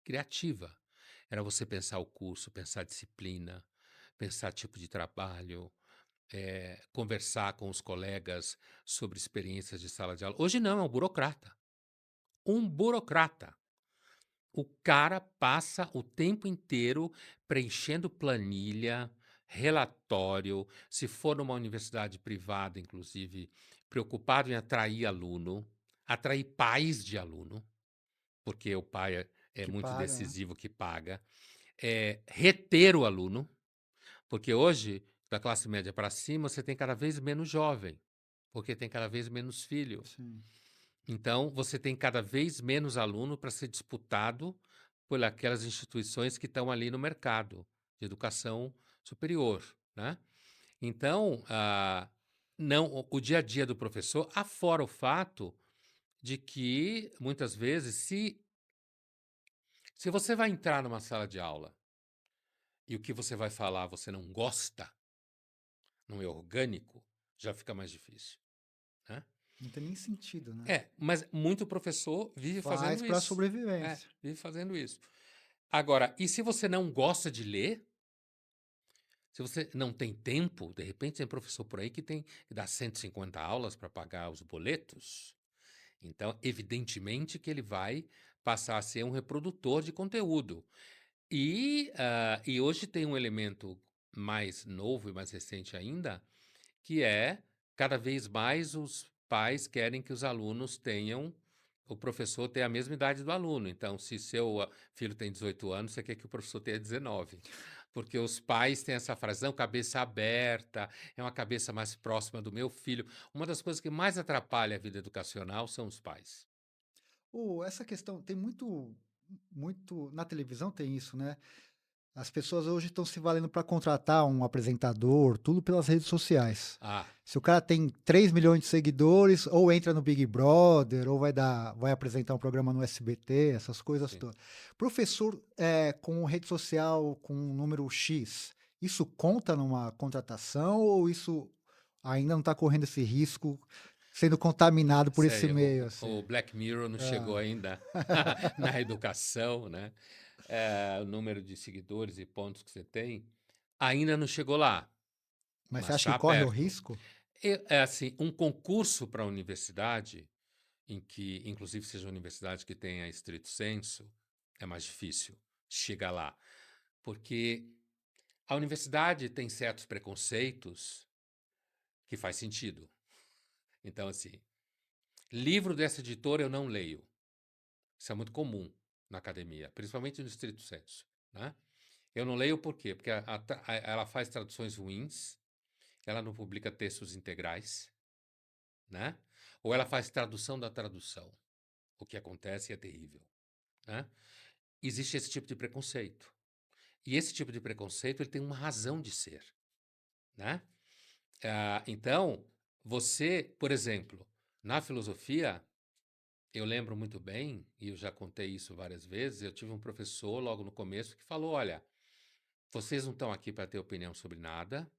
Criativa. Era você pensar o curso, pensar a disciplina, pensar tipo de trabalho, conversar com os colegas sobre experiências de sala de aula. Hoje não, é um burocrata. Um burocrata. O cara passa o tempo inteiro preenchendo planilha, relatório, se for numa universidade privada, inclusive, preocupado em atrair aluno, atrair pais de aluno, porque o pai é Que muito paga, né? decisivo que paga, reter o aluno, porque hoje, da classe média para cima, você tem cada vez menos jovem, porque tem cada vez menos filho. Sim. Então, você tem cada vez menos aluno para ser disputado por aquelas instituições que estão ali no mercado de educação superior, né? Então, não, o dia a dia do professor, afora o fato de que, muitas vezes, se você vai entrar numa sala de aula e o que você vai falar você não gosta, não é orgânico, já fica mais difícil, né? Não tem nem sentido, né? Mas muito professor vive Faz fazendo para isso. sobrevivência. Vive fazendo isso. Agora, e se você não gosta de ler, se você não tem tempo, de repente tem professor por aí que dá 150 aulas para pagar os boletos, então, evidentemente que ele vai passar a ser um reprodutor de conteúdo. E hoje tem um elemento mais novo e mais recente ainda, que é cada vez mais os pais querem que os alunos tenham o professor tenha a mesma idade do aluno. Então, se seu filho tem 18 anos, você quer que o professor tenha 19. Porque os pais têm essa frase, não, cabeça aberta, é uma cabeça mais próxima do meu filho. Uma das coisas que mais atrapalha a vida educacional são os pais. Essa questão tem muito na televisão tem isso, né? As pessoas hoje estão se valendo para contratar um apresentador, tudo pelas redes sociais. Ah, Se o cara tem 3 milhões de seguidores, ou entra no Big Brother, ou vai apresentar um programa no SBT, essas coisas sim. todas. Professor com rede social com um número X, isso conta numa contratação ou isso ainda não está correndo esse risco, sendo contaminado por esse Sei, meio, o assim? Black Mirror não chegou Ah, ainda na educação, né? O número de seguidores e pontos que você tem ainda não chegou lá, mas você mas acha que está corre o perto. risco? É assim, um concurso para a universidade, em que, inclusive, seja uma universidade que tenha estrito senso, é mais difícil chegar lá, porque a universidade tem certos preconceitos que faz sentido. Então, assim, livro dessa editora eu não leio. Isso é muito comum na academia, principalmente no estrito senso, né? Eu não leio por quê? Porque ela faz traduções ruins, ela não publica textos integrais, né? Ou ela faz tradução da tradução, o que acontece é terrível, né? Existe esse tipo de preconceito. E esse tipo de preconceito ele tem uma razão de ser, né? Então, você, por exemplo, na filosofia, eu lembro muito bem, e eu já contei isso várias vezes, eu tive um professor logo no começo que falou: "Olha, vocês não estão aqui para ter opinião sobre nada,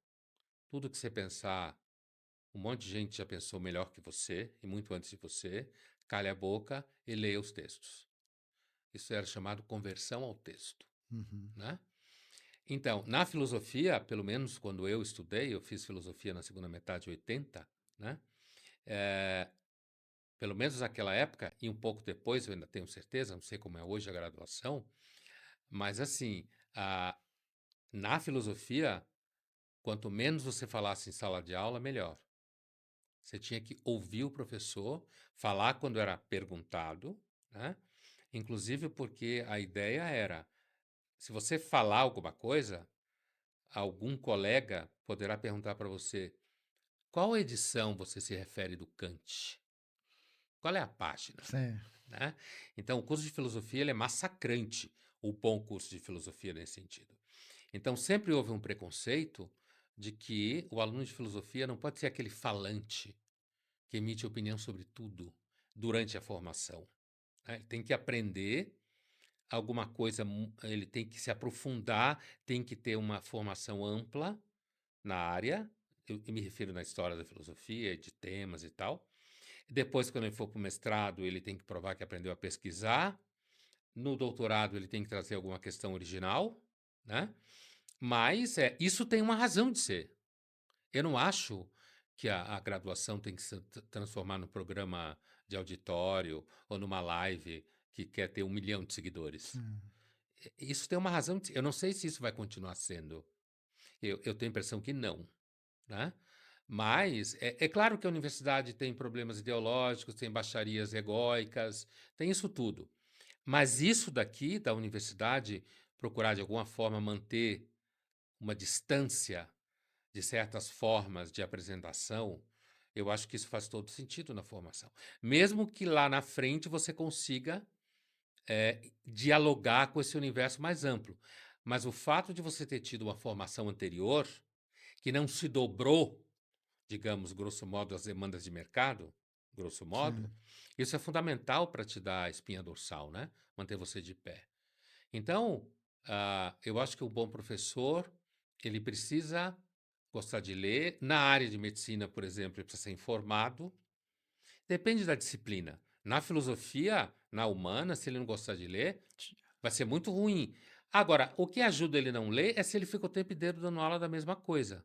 tudo que você pensar, um monte de gente já pensou melhor que você e muito antes de você, cale a boca e leia os textos". Isso era chamado conversão ao texto, Uhum. né. Então, na filosofia, pelo menos quando eu estudei, eu fiz filosofia na segunda metade de 80, né, eh, pelo menos naquela época e um pouco depois, eu ainda tenho certeza, não sei como é hoje a graduação, mas assim, a na filosofia, quanto menos você falasse em sala de aula, melhor. Você tinha que ouvir o professor, falar quando era perguntado, né, inclusive porque a ideia era, se você falar alguma coisa, algum colega poderá perguntar para você: "Qual edição você se refere do Kant? Qual é a página?", Sim, né. Então o curso de filosofia ele é massacrante, o bom curso de filosofia nesse sentido. Então sempre houve um preconceito de que o aluno de filosofia não pode ser aquele falante que emite opinião sobre tudo durante a formação, né. Ele tem que aprender alguma coisa, ele tem que se aprofundar, tem que ter uma formação ampla na área, eu me refiro na história da filosofia, de temas e tal. Depois, quando ele for para o mestrado, ele tem que provar que aprendeu a pesquisar. No doutorado, ele tem que trazer alguma questão original, né? Mas isso tem uma razão de ser. Eu não acho que a graduação tem que se transformar num programa de auditório ou numa live que quer ter 1 milhão de seguidores. sim. Isso tem uma razão de ser. Eu não sei se isso vai continuar sendo. Eu tenho a impressão que não, né? Mas é claro que a universidade tem problemas ideológicos, tem baixarias egóicas, tem isso tudo. Mas isso daqui da universidade, procurar de alguma forma manter uma distância de certas formas de apresentação, eu acho que isso faz todo sentido na formação. Mesmo que lá na frente você consiga dialogar com esse universo mais amplo. Mas o fato de você ter tido uma formação anterior, que não se dobrou, digamos, grosso modo, às demandas de mercado, grosso modo, Sim. isso é fundamental para te dar a espinha dorsal, né? Manter você de pé. Então, eu acho que o bom professor, ele precisa gostar de ler. Na área de medicina, por exemplo, ele precisa ser informado. Depende da disciplina. Na filosofia, na humana, se ele não gostar de ler, vai ser muito ruim. Agora, o que ajuda ele não ler é se ele fica o tempo inteiro dando aula da mesma coisa,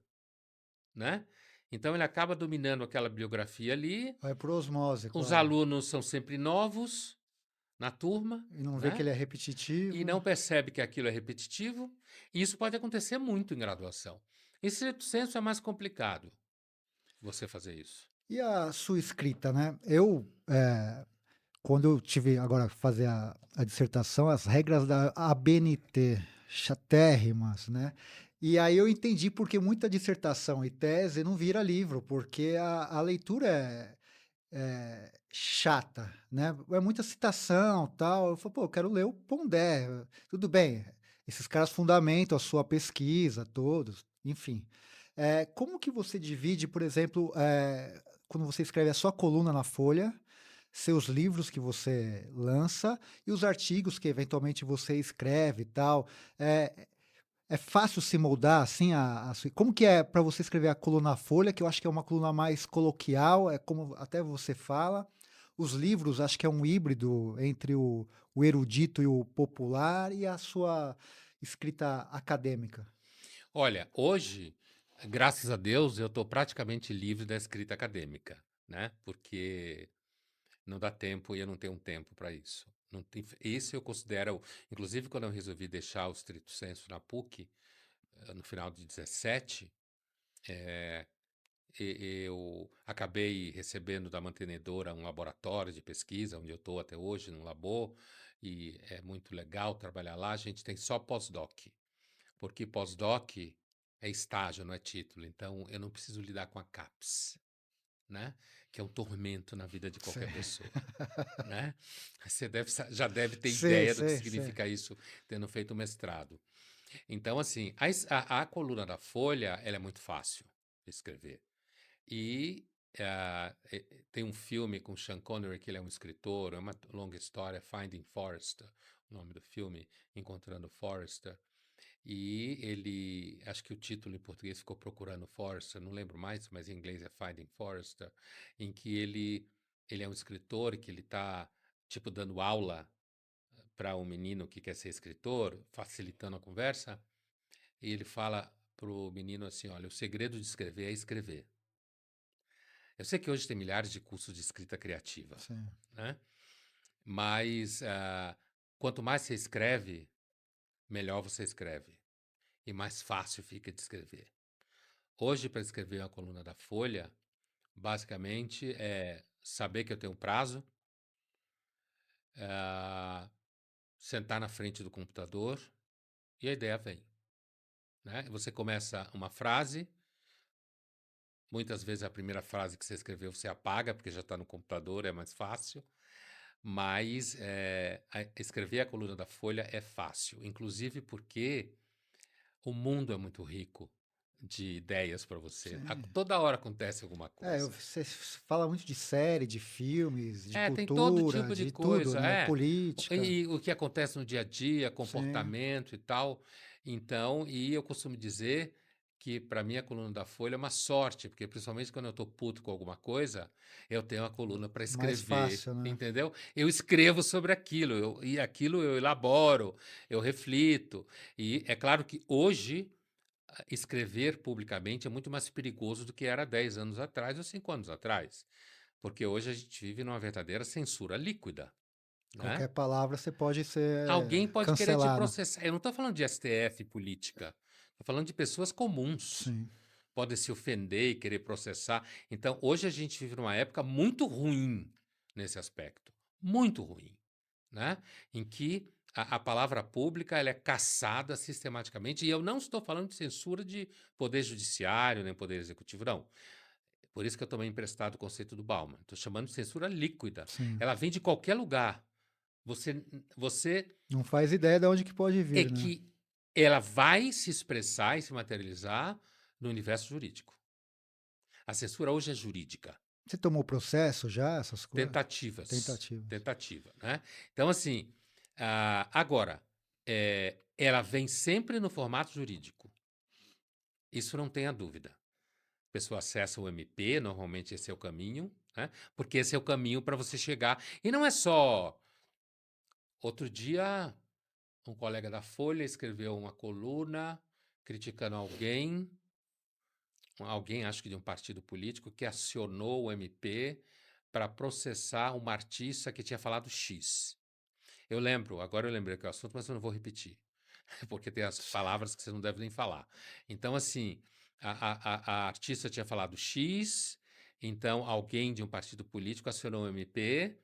né? Então ele acaba dominando aquela bibliografia ali, Vai por osmose, os claro. alunos são sempre novos na turma, E não vê que né? ele é E repetitivo. não percebe que aquilo é repetitivo, e isso pode acontecer muito em graduação. Em stricto sensu é mais complicado você fazer isso. E a sua escrita, né? Quando eu tive agora que fazer a dissertação, as regras da ABNT, chatérrimas, né? E aí eu entendi porque muita dissertação e tese não vira livro, porque a leitura é chata, né? É muita citação, tal. Eu falo, pô, eu quero ler o Pondé. Tudo bem, esses caras fundamentam a sua pesquisa, todos, enfim. Como que você divide, por exemplo, quando você escreve a sua coluna na Folha, seus livros que você lança e os artigos que eventualmente você escreve e tal? É, é fácil se moldar assim como que é para você escrever a coluna Folha, que eu acho que é uma coluna mais coloquial, é como até você fala. Os livros, acho que é um híbrido entre o erudito e o popular e a sua escrita acadêmica. Olha, hoje, graças a Deus, eu estou praticamente livre da escrita acadêmica, né? Porque não dá tempo e eu não tenho um tempo para isso. Não tem, isso eu considero, inclusive quando eu resolvi deixar o stricto sensu na PUC, no final de 17, eu acabei recebendo da mantenedora um laboratório de pesquisa, onde eu estou até hoje, num labor, e é muito legal trabalhar lá. A gente tem só pós-doc, porque pós-doc é estágio, não é título. Então, eu não preciso lidar com a CAPES, né? Que é um tormento na vida de qualquer Sei. pessoa, né? Você já deve ter Sei, ideia do que sei, sei. significa isso, tendo feito o mestrado. Então, assim, a coluna da Folha, ela é muito fácil de escrever. E tem um filme com Sean Connery, que ele é um escritor, é uma longa história, Finding Forrester, o nome do filme, Encontrando Forrester. E ele, acho que o título em português ficou Procurando Forrester, não lembro mais, mas em inglês é Finding Forrester, em que ele é um escritor e que ele está, tipo, dando aula para um menino que quer ser escritor, facilitando a conversa, e ele fala pro menino assim: olha, o segredo de escrever é escrever. Eu sei que hoje tem milhares de cursos de escrita criativa, Sim. né? Mas quanto mais você escreve, melhor você escreve e mais fácil fica de escrever. Hoje, para escrever uma coluna da Folha, basicamente é saber que eu tenho um prazo, ah, sentar na frente do computador e a ideia vem, né? Você começa uma frase, muitas vezes a primeira frase que você escreveu você apaga porque já está no computador, é mais fácil. Mas escrever a coluna da Folha é fácil, inclusive porque o mundo é muito rico de ideias para você. Sim. Toda hora acontece alguma coisa. Você fala muito de série, de filmes, de Tem todo cultura, tipo de de tudo, coisa, né? Política. E o que acontece no dia a dia, Sim. comportamento e tal. Então, e eu costumo dizer que para mim a coluna da Folha é uma sorte, porque principalmente quando eu estou puto com alguma coisa, eu tenho a coluna para Mais escrever, fácil, né? entendeu? Eu escrevo sobre aquilo, e aquilo eu elaboro, eu reflito. E é claro que hoje escrever publicamente é muito mais perigoso do que era 10 anos atrás ou 5 anos atrás. Porque hoje a gente vive numa verdadeira censura líquida, né? Qualquer palavra você pode ser Alguém pode querer te cancelado. processar. Eu não estou falando de STF política, estou falando de pessoas comuns. Sim. Podem se ofender e querer processar. Então, hoje a gente vive numa época muito ruim nesse aspecto. Muito ruim, né? Em que a palavra pública ela é caçada sistematicamente. E eu não estou falando de censura de poder judiciário nem poder executivo, não. Por isso que eu tomei emprestado o conceito do Bauman. Estou chamando de censura líquida. Sim. Ela vem de qualquer lugar. Você Não faz ideia de onde que pode é vir, né? que ela vai se expressar e se materializar no universo jurídico. A censura hoje é jurídica. Você tomou processo já, essas coisas? Tentativas. Tentativas. Tentativa, né? Então, assim, agora, ela vem sempre no formato jurídico. Isso não tenha dúvida. A pessoa acessa o MP, normalmente esse é o caminho, né? Porque esse é o caminho para você chegar. E não é só. Outro dia, um colega da Folha escreveu uma coluna criticando alguém, acho que de um partido político, que acionou o MP para processar uma artista que tinha falado X. Agora eu lembrei que é o assunto, mas eu não vou repetir, porque tem as palavras que você não deve nem falar. Então, assim, a artista tinha falado X, então alguém de um partido político acionou o MP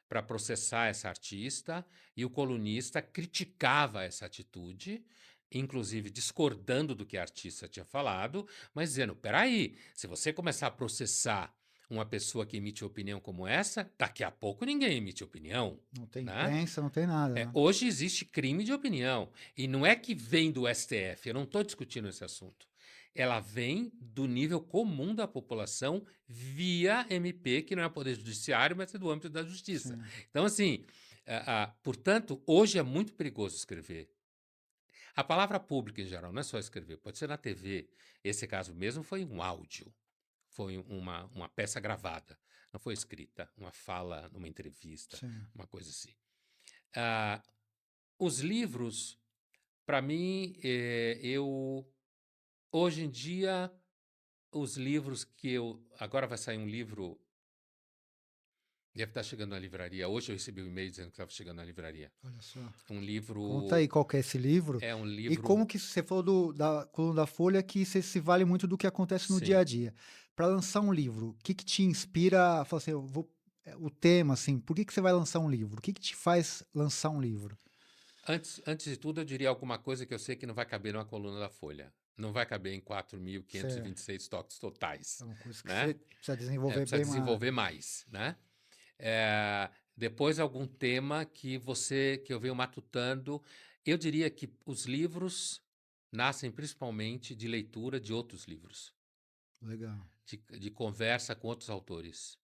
para processar essa artista e o colunista criticava essa atitude, inclusive discordando do que a artista tinha falado, mas dizendo: peraí, se você começar a processar uma pessoa que emite opinião como essa, daqui a pouco ninguém emite opinião. Não tem Né? imprensa, não tem nada, né? Hoje existe crime de opinião. E não é que vem do STF, eu não estou discutindo esse assunto. Ela vem do nível comum da população via MP, que não é poder judiciário, mas é do âmbito da justiça. Sim. Então, assim, portanto, hoje é muito perigoso escrever. A palavra pública, em geral, não é só escrever, pode ser na TV. Esse caso mesmo foi um áudio, foi uma peça gravada, não foi escrita, uma fala numa entrevista, Sim. uma coisa assim. Ah, os livros, para mim, hoje em dia, os livros que eu. Agora vai sair um livro, deve estar chegando na livraria. Hoje eu recebi um e-mail dizendo que estava chegando na livraria. Olha só. Um Conta livro. aí qual que é esse livro É um e livro. como que você falou da coluna da Folha que você se vale muito do que acontece no dia Sim. a dia. Para lançar um livro, o que que te inspira a falar assim, o tema, assim, por que que você vai lançar um livro? O que que te faz lançar um livro? Antes de tudo, eu diria alguma coisa que eu sei que não vai caber numa coluna da Folha. Não vai caber em Você, 4.526 toques é totais, uma coisa que né? você precisa desenvolver Precisa bem mais. desenvolver mais, né? Depois algum tema que eu venho matutando. Eu diria que os livros nascem principalmente de leitura de outros livros. Legal. de conversa com outros autores,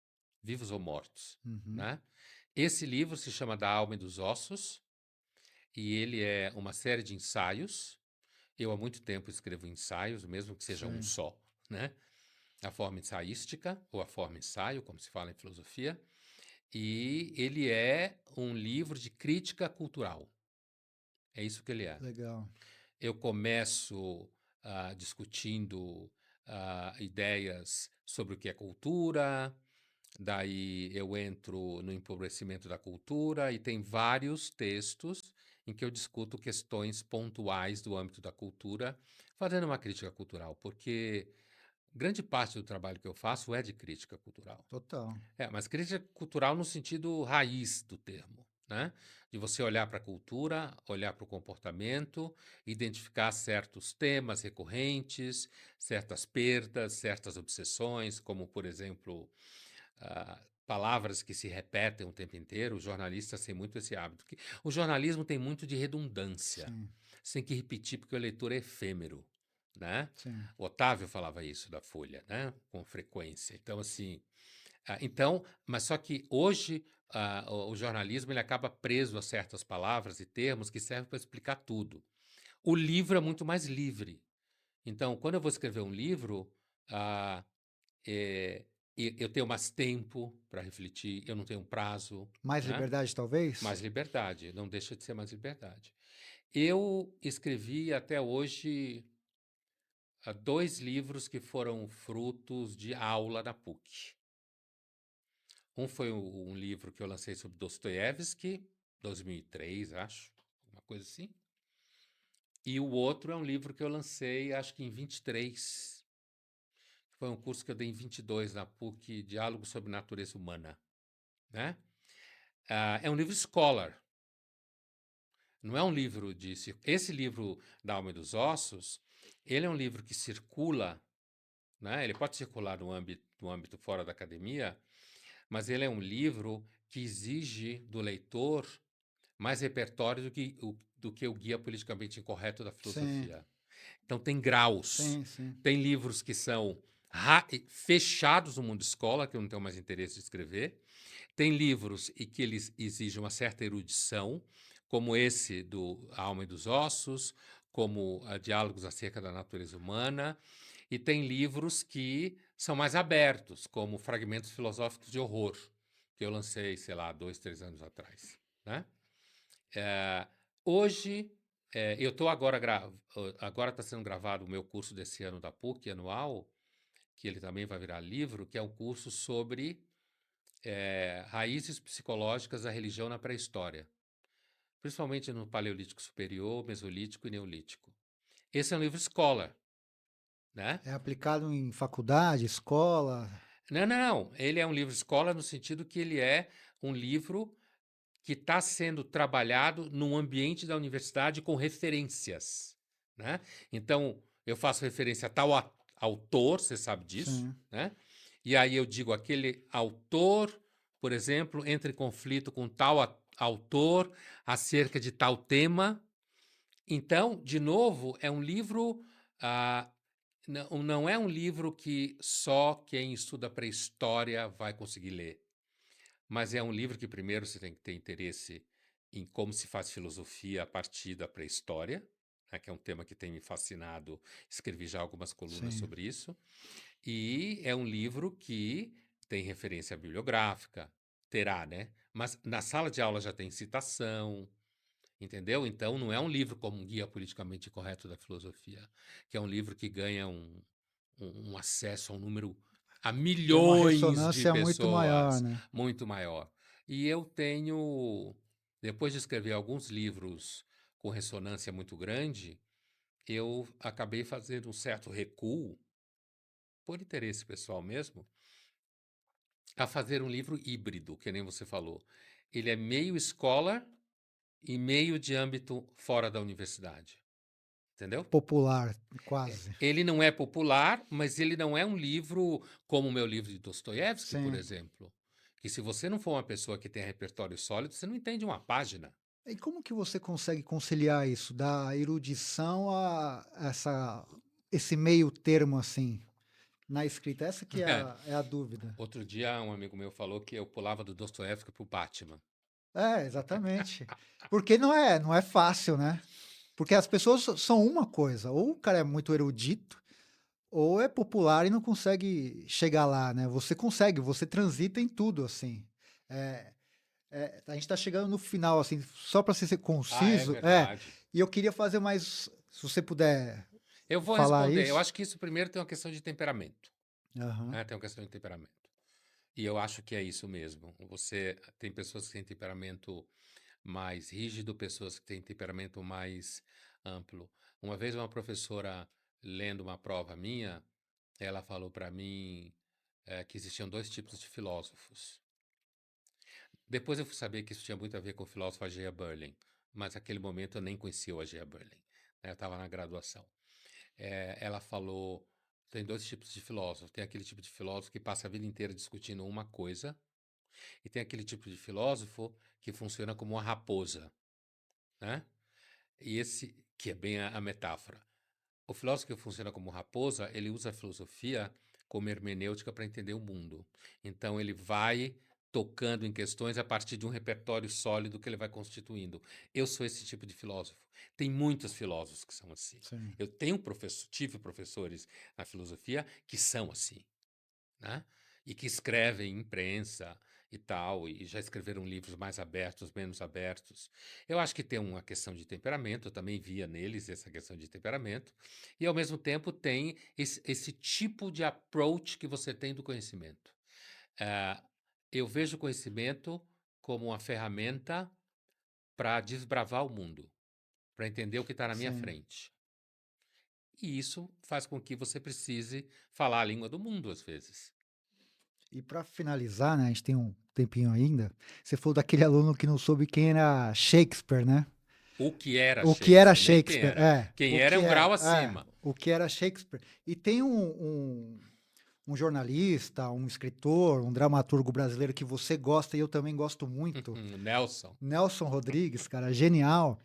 vivos ou mortos, Uhum. né? Esse livro se chama Da Alma e dos Ossos, e ele é uma série de ensaios. Eu há muito tempo escrevo ensaios, mesmo que seja um Sim. só, né? A forma ensaística, ou a forma ensaio, como se fala em filosofia, e ele é um livro de crítica cultural. É isso que ele é. Legal. Eu começo discutindo ideias sobre o que é cultura, daí eu entro no empobrecimento da cultura e tem vários textos em que eu discuto questões pontuais do âmbito da cultura, fazendo uma crítica cultural, porque grande parte do trabalho que eu faço é de crítica cultural. Total. Mas crítica cultural no sentido raiz do termo, né? De você olhar para a cultura, olhar para o comportamento, identificar certos temas recorrentes, certas perdas, certas obsessões, como, por exemplo, palavras que se repetem o tempo inteiro. Os jornalistas têm muito esse hábito. O jornalismo tem muito de redundância. Sim, Você tem que repetir porque o leitor é efêmero, né? sim. O Otávio falava isso da Folha, né? Com frequência. Então, assim, então, mas só que hoje o jornalismo ele acaba preso a certas palavras e termos que servem para explicar tudo. O livro é muito mais livre. Então, quando eu vou escrever um livro, ah, eh, eu tenho mais tempo para refletir, eu não tenho um prazo, Mais né? liberdade, talvez? Mais liberdade, não deixa de ser mais liberdade. Eu escrevi até hoje 2 livros que foram frutos de aula da PUC. Um foi um livro que eu lancei sobre Dostoiévski, 2003, acho, uma coisa assim. E o outro é um livro que eu lancei, acho que em 23. Foi um curso que eu dei em 22 na PUC, Diálogo sobre Natureza Humana, né? É um livro scholar, não é um livro de... Esse livro da Alma e dos Ossos, ele é um livro que circula, né? Ele pode circular no âmbito fora da academia, mas ele é um livro que exige do leitor mais repertório do que o guia politicamente incorreto da Sim, filosofia. Então, tem graus. sim, sim. Tem livros que são fechados no mundo escola, que eu não tenho mais interesse de escrever. Tem livros e que eles exigem uma certa erudição, como esse do A Alma e dos Ossos, como Diálogos acerca da Natureza Humana. E tem livros que são mais abertos, como Fragmentos Filosóficos de Horror, que eu lancei, sei lá, 2, 3 anos atrás, né? Hoje, eu estou agora está sendo gravado o meu curso desse ano da PUC, anual, que ele também vai virar livro, que é um curso sobre raízes psicológicas da religião na pré-história, principalmente no Paleolítico Superior, Mesolítico e Neolítico. Esse é um livro escola, né? É aplicado em faculdade, escola. Não, não, não. Ele é um livro escola no sentido que ele é um livro que está sendo trabalhado num ambiente da universidade com referências, né? Então, eu faço referência a tal autor, você sabe disso, Sim. né? E aí eu digo, aquele autor, por exemplo, entra em conflito com tal autor acerca de tal tema. Então, de novo, é um livro, não é um livro que só quem estuda pré-história vai conseguir ler. Mas é um livro que primeiro você tem que ter interesse em como se faz filosofia a partir da pré-história, né, que é um tema que tem me fascinado. Escrevi já algumas colunas Sim. sobre isso. E é um livro que tem referência bibliográfica, terá, né? Mas na sala de aula já tem citação, entendeu? Então não é um livro como um guia politicamente correto da filosofia, que é um livro que ganha um acesso a um número, a Tem uma milhões de ressonância muito maior, pessoas, né? muito maior. E eu tenho, depois de escrever alguns livros com ressonância muito grande, eu acabei fazendo um certo recuo, por interesse pessoal mesmo, a fazer um livro híbrido, que nem você falou. Ele é meio escola e meio de âmbito fora da universidade. Entendeu? Popular, quase. Ele não é popular, mas ele não é um livro como o meu livro de Dostoiévski, por Sim. exemplo. Que se você não for uma pessoa que tem repertório sólido, você não entende uma página. E como que você consegue conciliar isso, da erudição a esse meio termo assim? na escrita? Essa que é é a dúvida. Outro dia um amigo meu falou que eu pulava do Dostoiévski pro Batman. É, exatamente. Porque não é fácil, né? Porque as pessoas são uma coisa, ou o cara é muito erudito, ou é popular e não consegue chegar lá, né? Você consegue, você transita em tudo, assim. É, a gente tá chegando no final, assim, só para ser Ah, é conciso, verdade. e eu queria fazer mais, se você puder Eu vou falar responder. Eu isso. acho que isso primeiro tem uma questão de temperamento, Aham, né? Tem uma questão de temperamento. E eu acho que é isso mesmo. Você tem pessoas que têm temperamento mais rígido, pessoas que têm temperamento mais amplo. Uma vez uma professora lendo uma prova minha, ela falou para mim que existiam dois tipos de filósofos. Depois eu fui saber que isso tinha muito a ver com o filósofo A.G. Berlin, mas naquele momento eu nem conhecia o A.G. Berlin, né? Eu estava na graduação. Ela falou, tem dois tipos de filósofo. Tem aquele tipo de filósofo que passa a vida inteira discutindo uma coisa, e tem aquele tipo de filósofo que funciona como uma raposa, né? E esse, que é bem a metáfora. O filósofo que funciona como raposa, ele usa a filosofia como hermenêutica para entender o mundo. Então ele vai tocando em questões a partir de um repertório sólido que ele vai constituindo. Eu sou esse tipo de filósofo. Tem muitos filósofos que são assim. sim. Eu tenho tive professores na filosofia que são assim, né? E que escrevem em imprensa e tal, e já escreveram livros mais abertos, menos abertos. Eu acho que tem uma questão de temperamento, eu também via neles essa questão de temperamento, e ao mesmo tempo tem esse tipo de approach que você tem do conhecimento. Ah, eu vejo o conhecimento como uma ferramenta para desbravar o mundo, para entender o que está na minha Sim. frente. E isso faz com que você precise falar a língua do mundo, às vezes. E para finalizar, né, a gente tem um tempinho ainda, você falou daquele aluno que não soube quem era Shakespeare, né? O que era O que era Shakespeare, nem quem Shakespeare, era. Quem era é um grau acima. o que era Shakespeare. E tem um jornalista, um escritor, um dramaturgo brasileiro que você gosta e eu também gosto muito, Nelson. Nelson Rodrigues, cara, genial.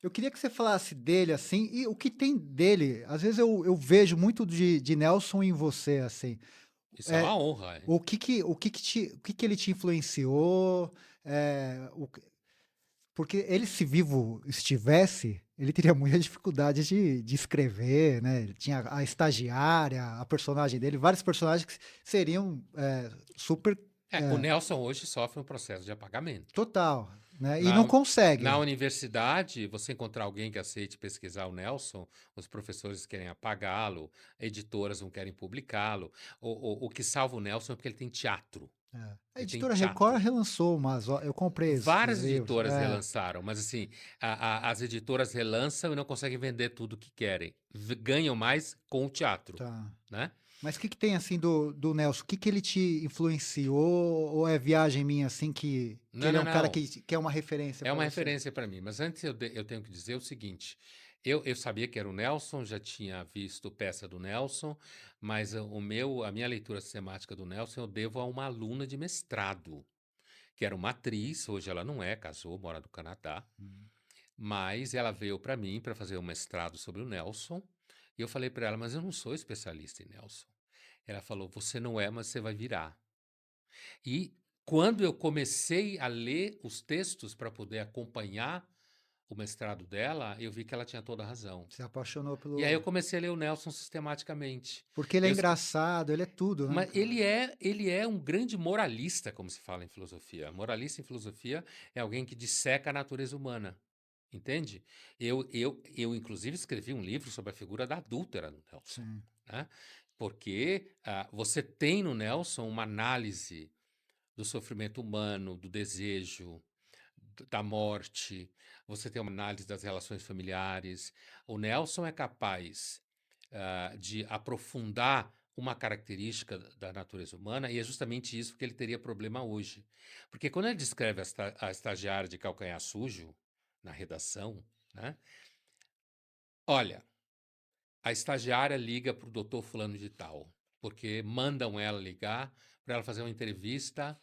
Eu queria que você falasse dele, assim, e o que tem dele. Às vezes eu vejo muito de Nelson em você, assim. Isso é É, uma honra, hein? o que que ele te influenciou? Porque ele, se vivo estivesse, ele teria muita dificuldade de escrever, né? Ele tinha a estagiária, a personagem dele, vários personagens que seriam super O é, Nelson hoje sofre um processo de apagamento. total, né? E não Na, na consegue. universidade, você encontrar alguém que aceite pesquisar o Nelson, os professores querem apagá-lo, editoras não querem publicá-lo. O que salva o Nelson é porque ele tem teatro. É. A Ele tem editora Record teatro. relançou umas, eu comprei os Várias livros. editoras relançaram, mas assim, as editoras relançam e não conseguem vender tudo o que querem. Ganham mais com o teatro, Tá. né? Mas o que, que tem assim do Nelson? O que, que ele te influenciou? Ou é viagem minha assim que Não, ele é não, um cara não. que é uma referência É para uma você? referência para mim. Mas antes eu tenho que dizer o seguinte: eu sabia que era o Nelson, já tinha visto peça do Nelson, mas a minha leitura sistemática do Nelson eu devo a uma aluna de mestrado, que era uma atriz, hoje ela não é, casou, mora no Canadá, Hum. mas ela veio para mim para fazer um mestrado sobre o Nelson, e eu falei para ela, mas eu não sou especialista em Nelson. Ela falou, você não é, mas você vai virar. E quando eu comecei a ler os textos para poder acompanhar o mestrado dela, eu vi que ela tinha toda a razão. Se apaixonou E aí eu pelo. comecei a ler o Nelson sistematicamente. Porque ele é Eu, engraçado, ele é tudo, né, mas cara? ele é um grande moralista, como se fala em filosofia. Moralista em filosofia é alguém que disseca a natureza humana. Entende? Eu inclusive, escrevi um livro sobre a figura da adúltera no Nelson. Sim. Né? Porque você tem no Nelson uma análise do sofrimento humano, do desejo, da morte, você tem uma análise das relações familiares. O Nelson é capaz de aprofundar uma característica da natureza humana, e é justamente isso que ele teria problema hoje. Porque quando ele descreve a estagiária de calcanhar sujo na redação, né? Olha, a estagiária liga para o doutor fulano de tal, porque mandam ela ligar para ela fazer uma entrevista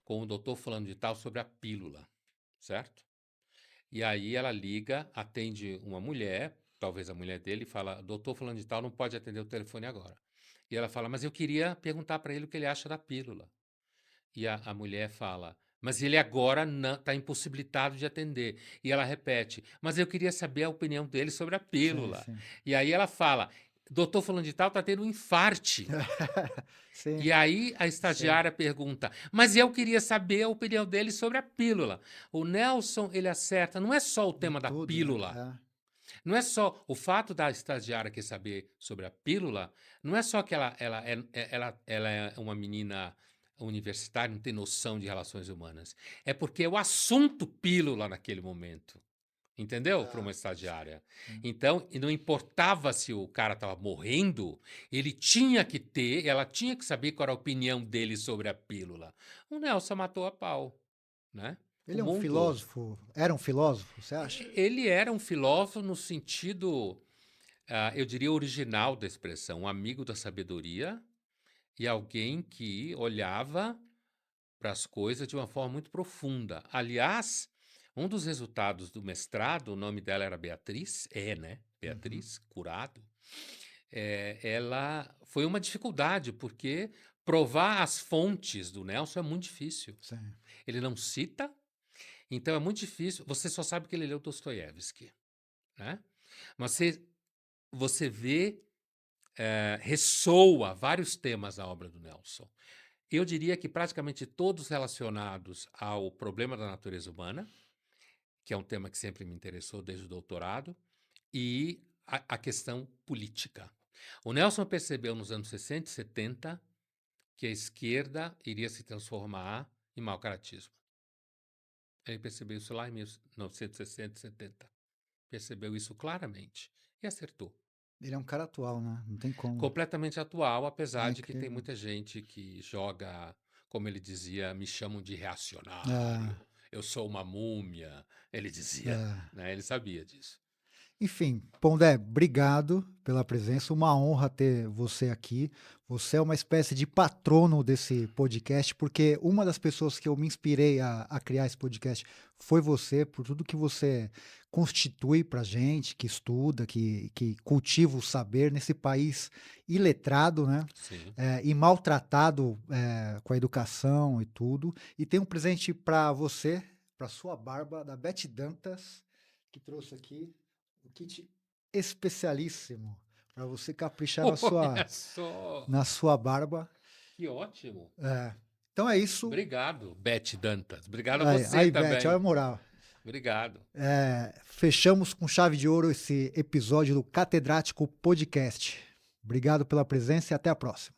com o doutor fulano de tal sobre a pílula, certo? E aí ela liga, atende uma mulher, talvez a mulher dele, e fala: doutor fulano de tal não pode atender o telefone agora. E ela fala: "Mas eu queria perguntar para ele o que ele acha da pílula". E a mulher fala: "Mas ele agora está impossibilitado de atender". E ela repete: "Mas eu queria saber a opinião dele sobre a Sim, pílula". sim. E aí ela fala: "Doutor fulano de tal está tendo um infarte". Sim, E aí a sei. estagiária pergunta: "Mas eu queria saber a opinião dele sobre a pílula". O Nelson, ele acerta, não é só o Em tema da tudo, né? pílula, não é só o fato da estagiária querer saber sobre a pílula, não é só que ela é uma menina universitária, não tem noção de relações humanas. É porque é o assunto pílula naquele momento. Entendeu? Para uma estagiária. Sim. Então, e não importava se o cara estava morrendo, ele tinha que ter, ela tinha que saber qual era a opinião dele sobre a pílula. O Nelson matou a pau, né? O Ele é um mundo. filósofo? Era um filósofo, você acha? Ele era um filósofo no sentido, eu diria, original da expressão, um amigo da sabedoria e alguém que olhava para as coisas de uma forma muito profunda. Aliás, um dos resultados do mestrado, o nome dela era Beatriz, né? Uhum, Beatriz Curado. Ela foi uma dificuldade, porque provar as fontes do Nelson é muito difícil. sim. Ele não cita, então é muito difícil. Você só sabe que ele leu Dostoiévski, né? Mas você vê, ressoa vários temas da obra do Nelson. Eu diria que praticamente todos relacionados ao problema da natureza humana, que é um tema que sempre me interessou desde o doutorado, e a questão política. O Nelson percebeu nos anos 60 e 70 que a esquerda iria se transformar em mau-caratismo. Ele percebeu isso lá em 1960 e 70. Percebeu isso claramente e acertou. Ele é um cara atual, né? Não tem como. Completamente atual, É apesar de que tem incrível. muita gente que joga, como ele dizia, me chamam de É, reacionário, eu sou uma múmia, ele dizia, é. né? Ele sabia disso. Enfim, Pondé, obrigado pela presença. Uma honra ter você aqui. Você é uma espécie de patrono desse podcast, porque uma das pessoas que eu me inspirei a criar esse podcast foi você, por tudo que você constitui para gente, que estuda, que cultiva o saber nesse país iletrado, né? Sim. E maltratado com a educação e tudo. E tem um presente para você, para sua barba, da Beth Dantas, que trouxe aqui um kit especialíssimo para você caprichar Olha só, na sua barba. que ótimo. É. Então é isso. Obrigado, Beth Dantas. Obrigado a você Aí, Beth, olha a também. moral. Obrigado. Fechamos com chave de ouro esse episódio do Catedrático Podcast. Obrigado pela presença e até a próxima.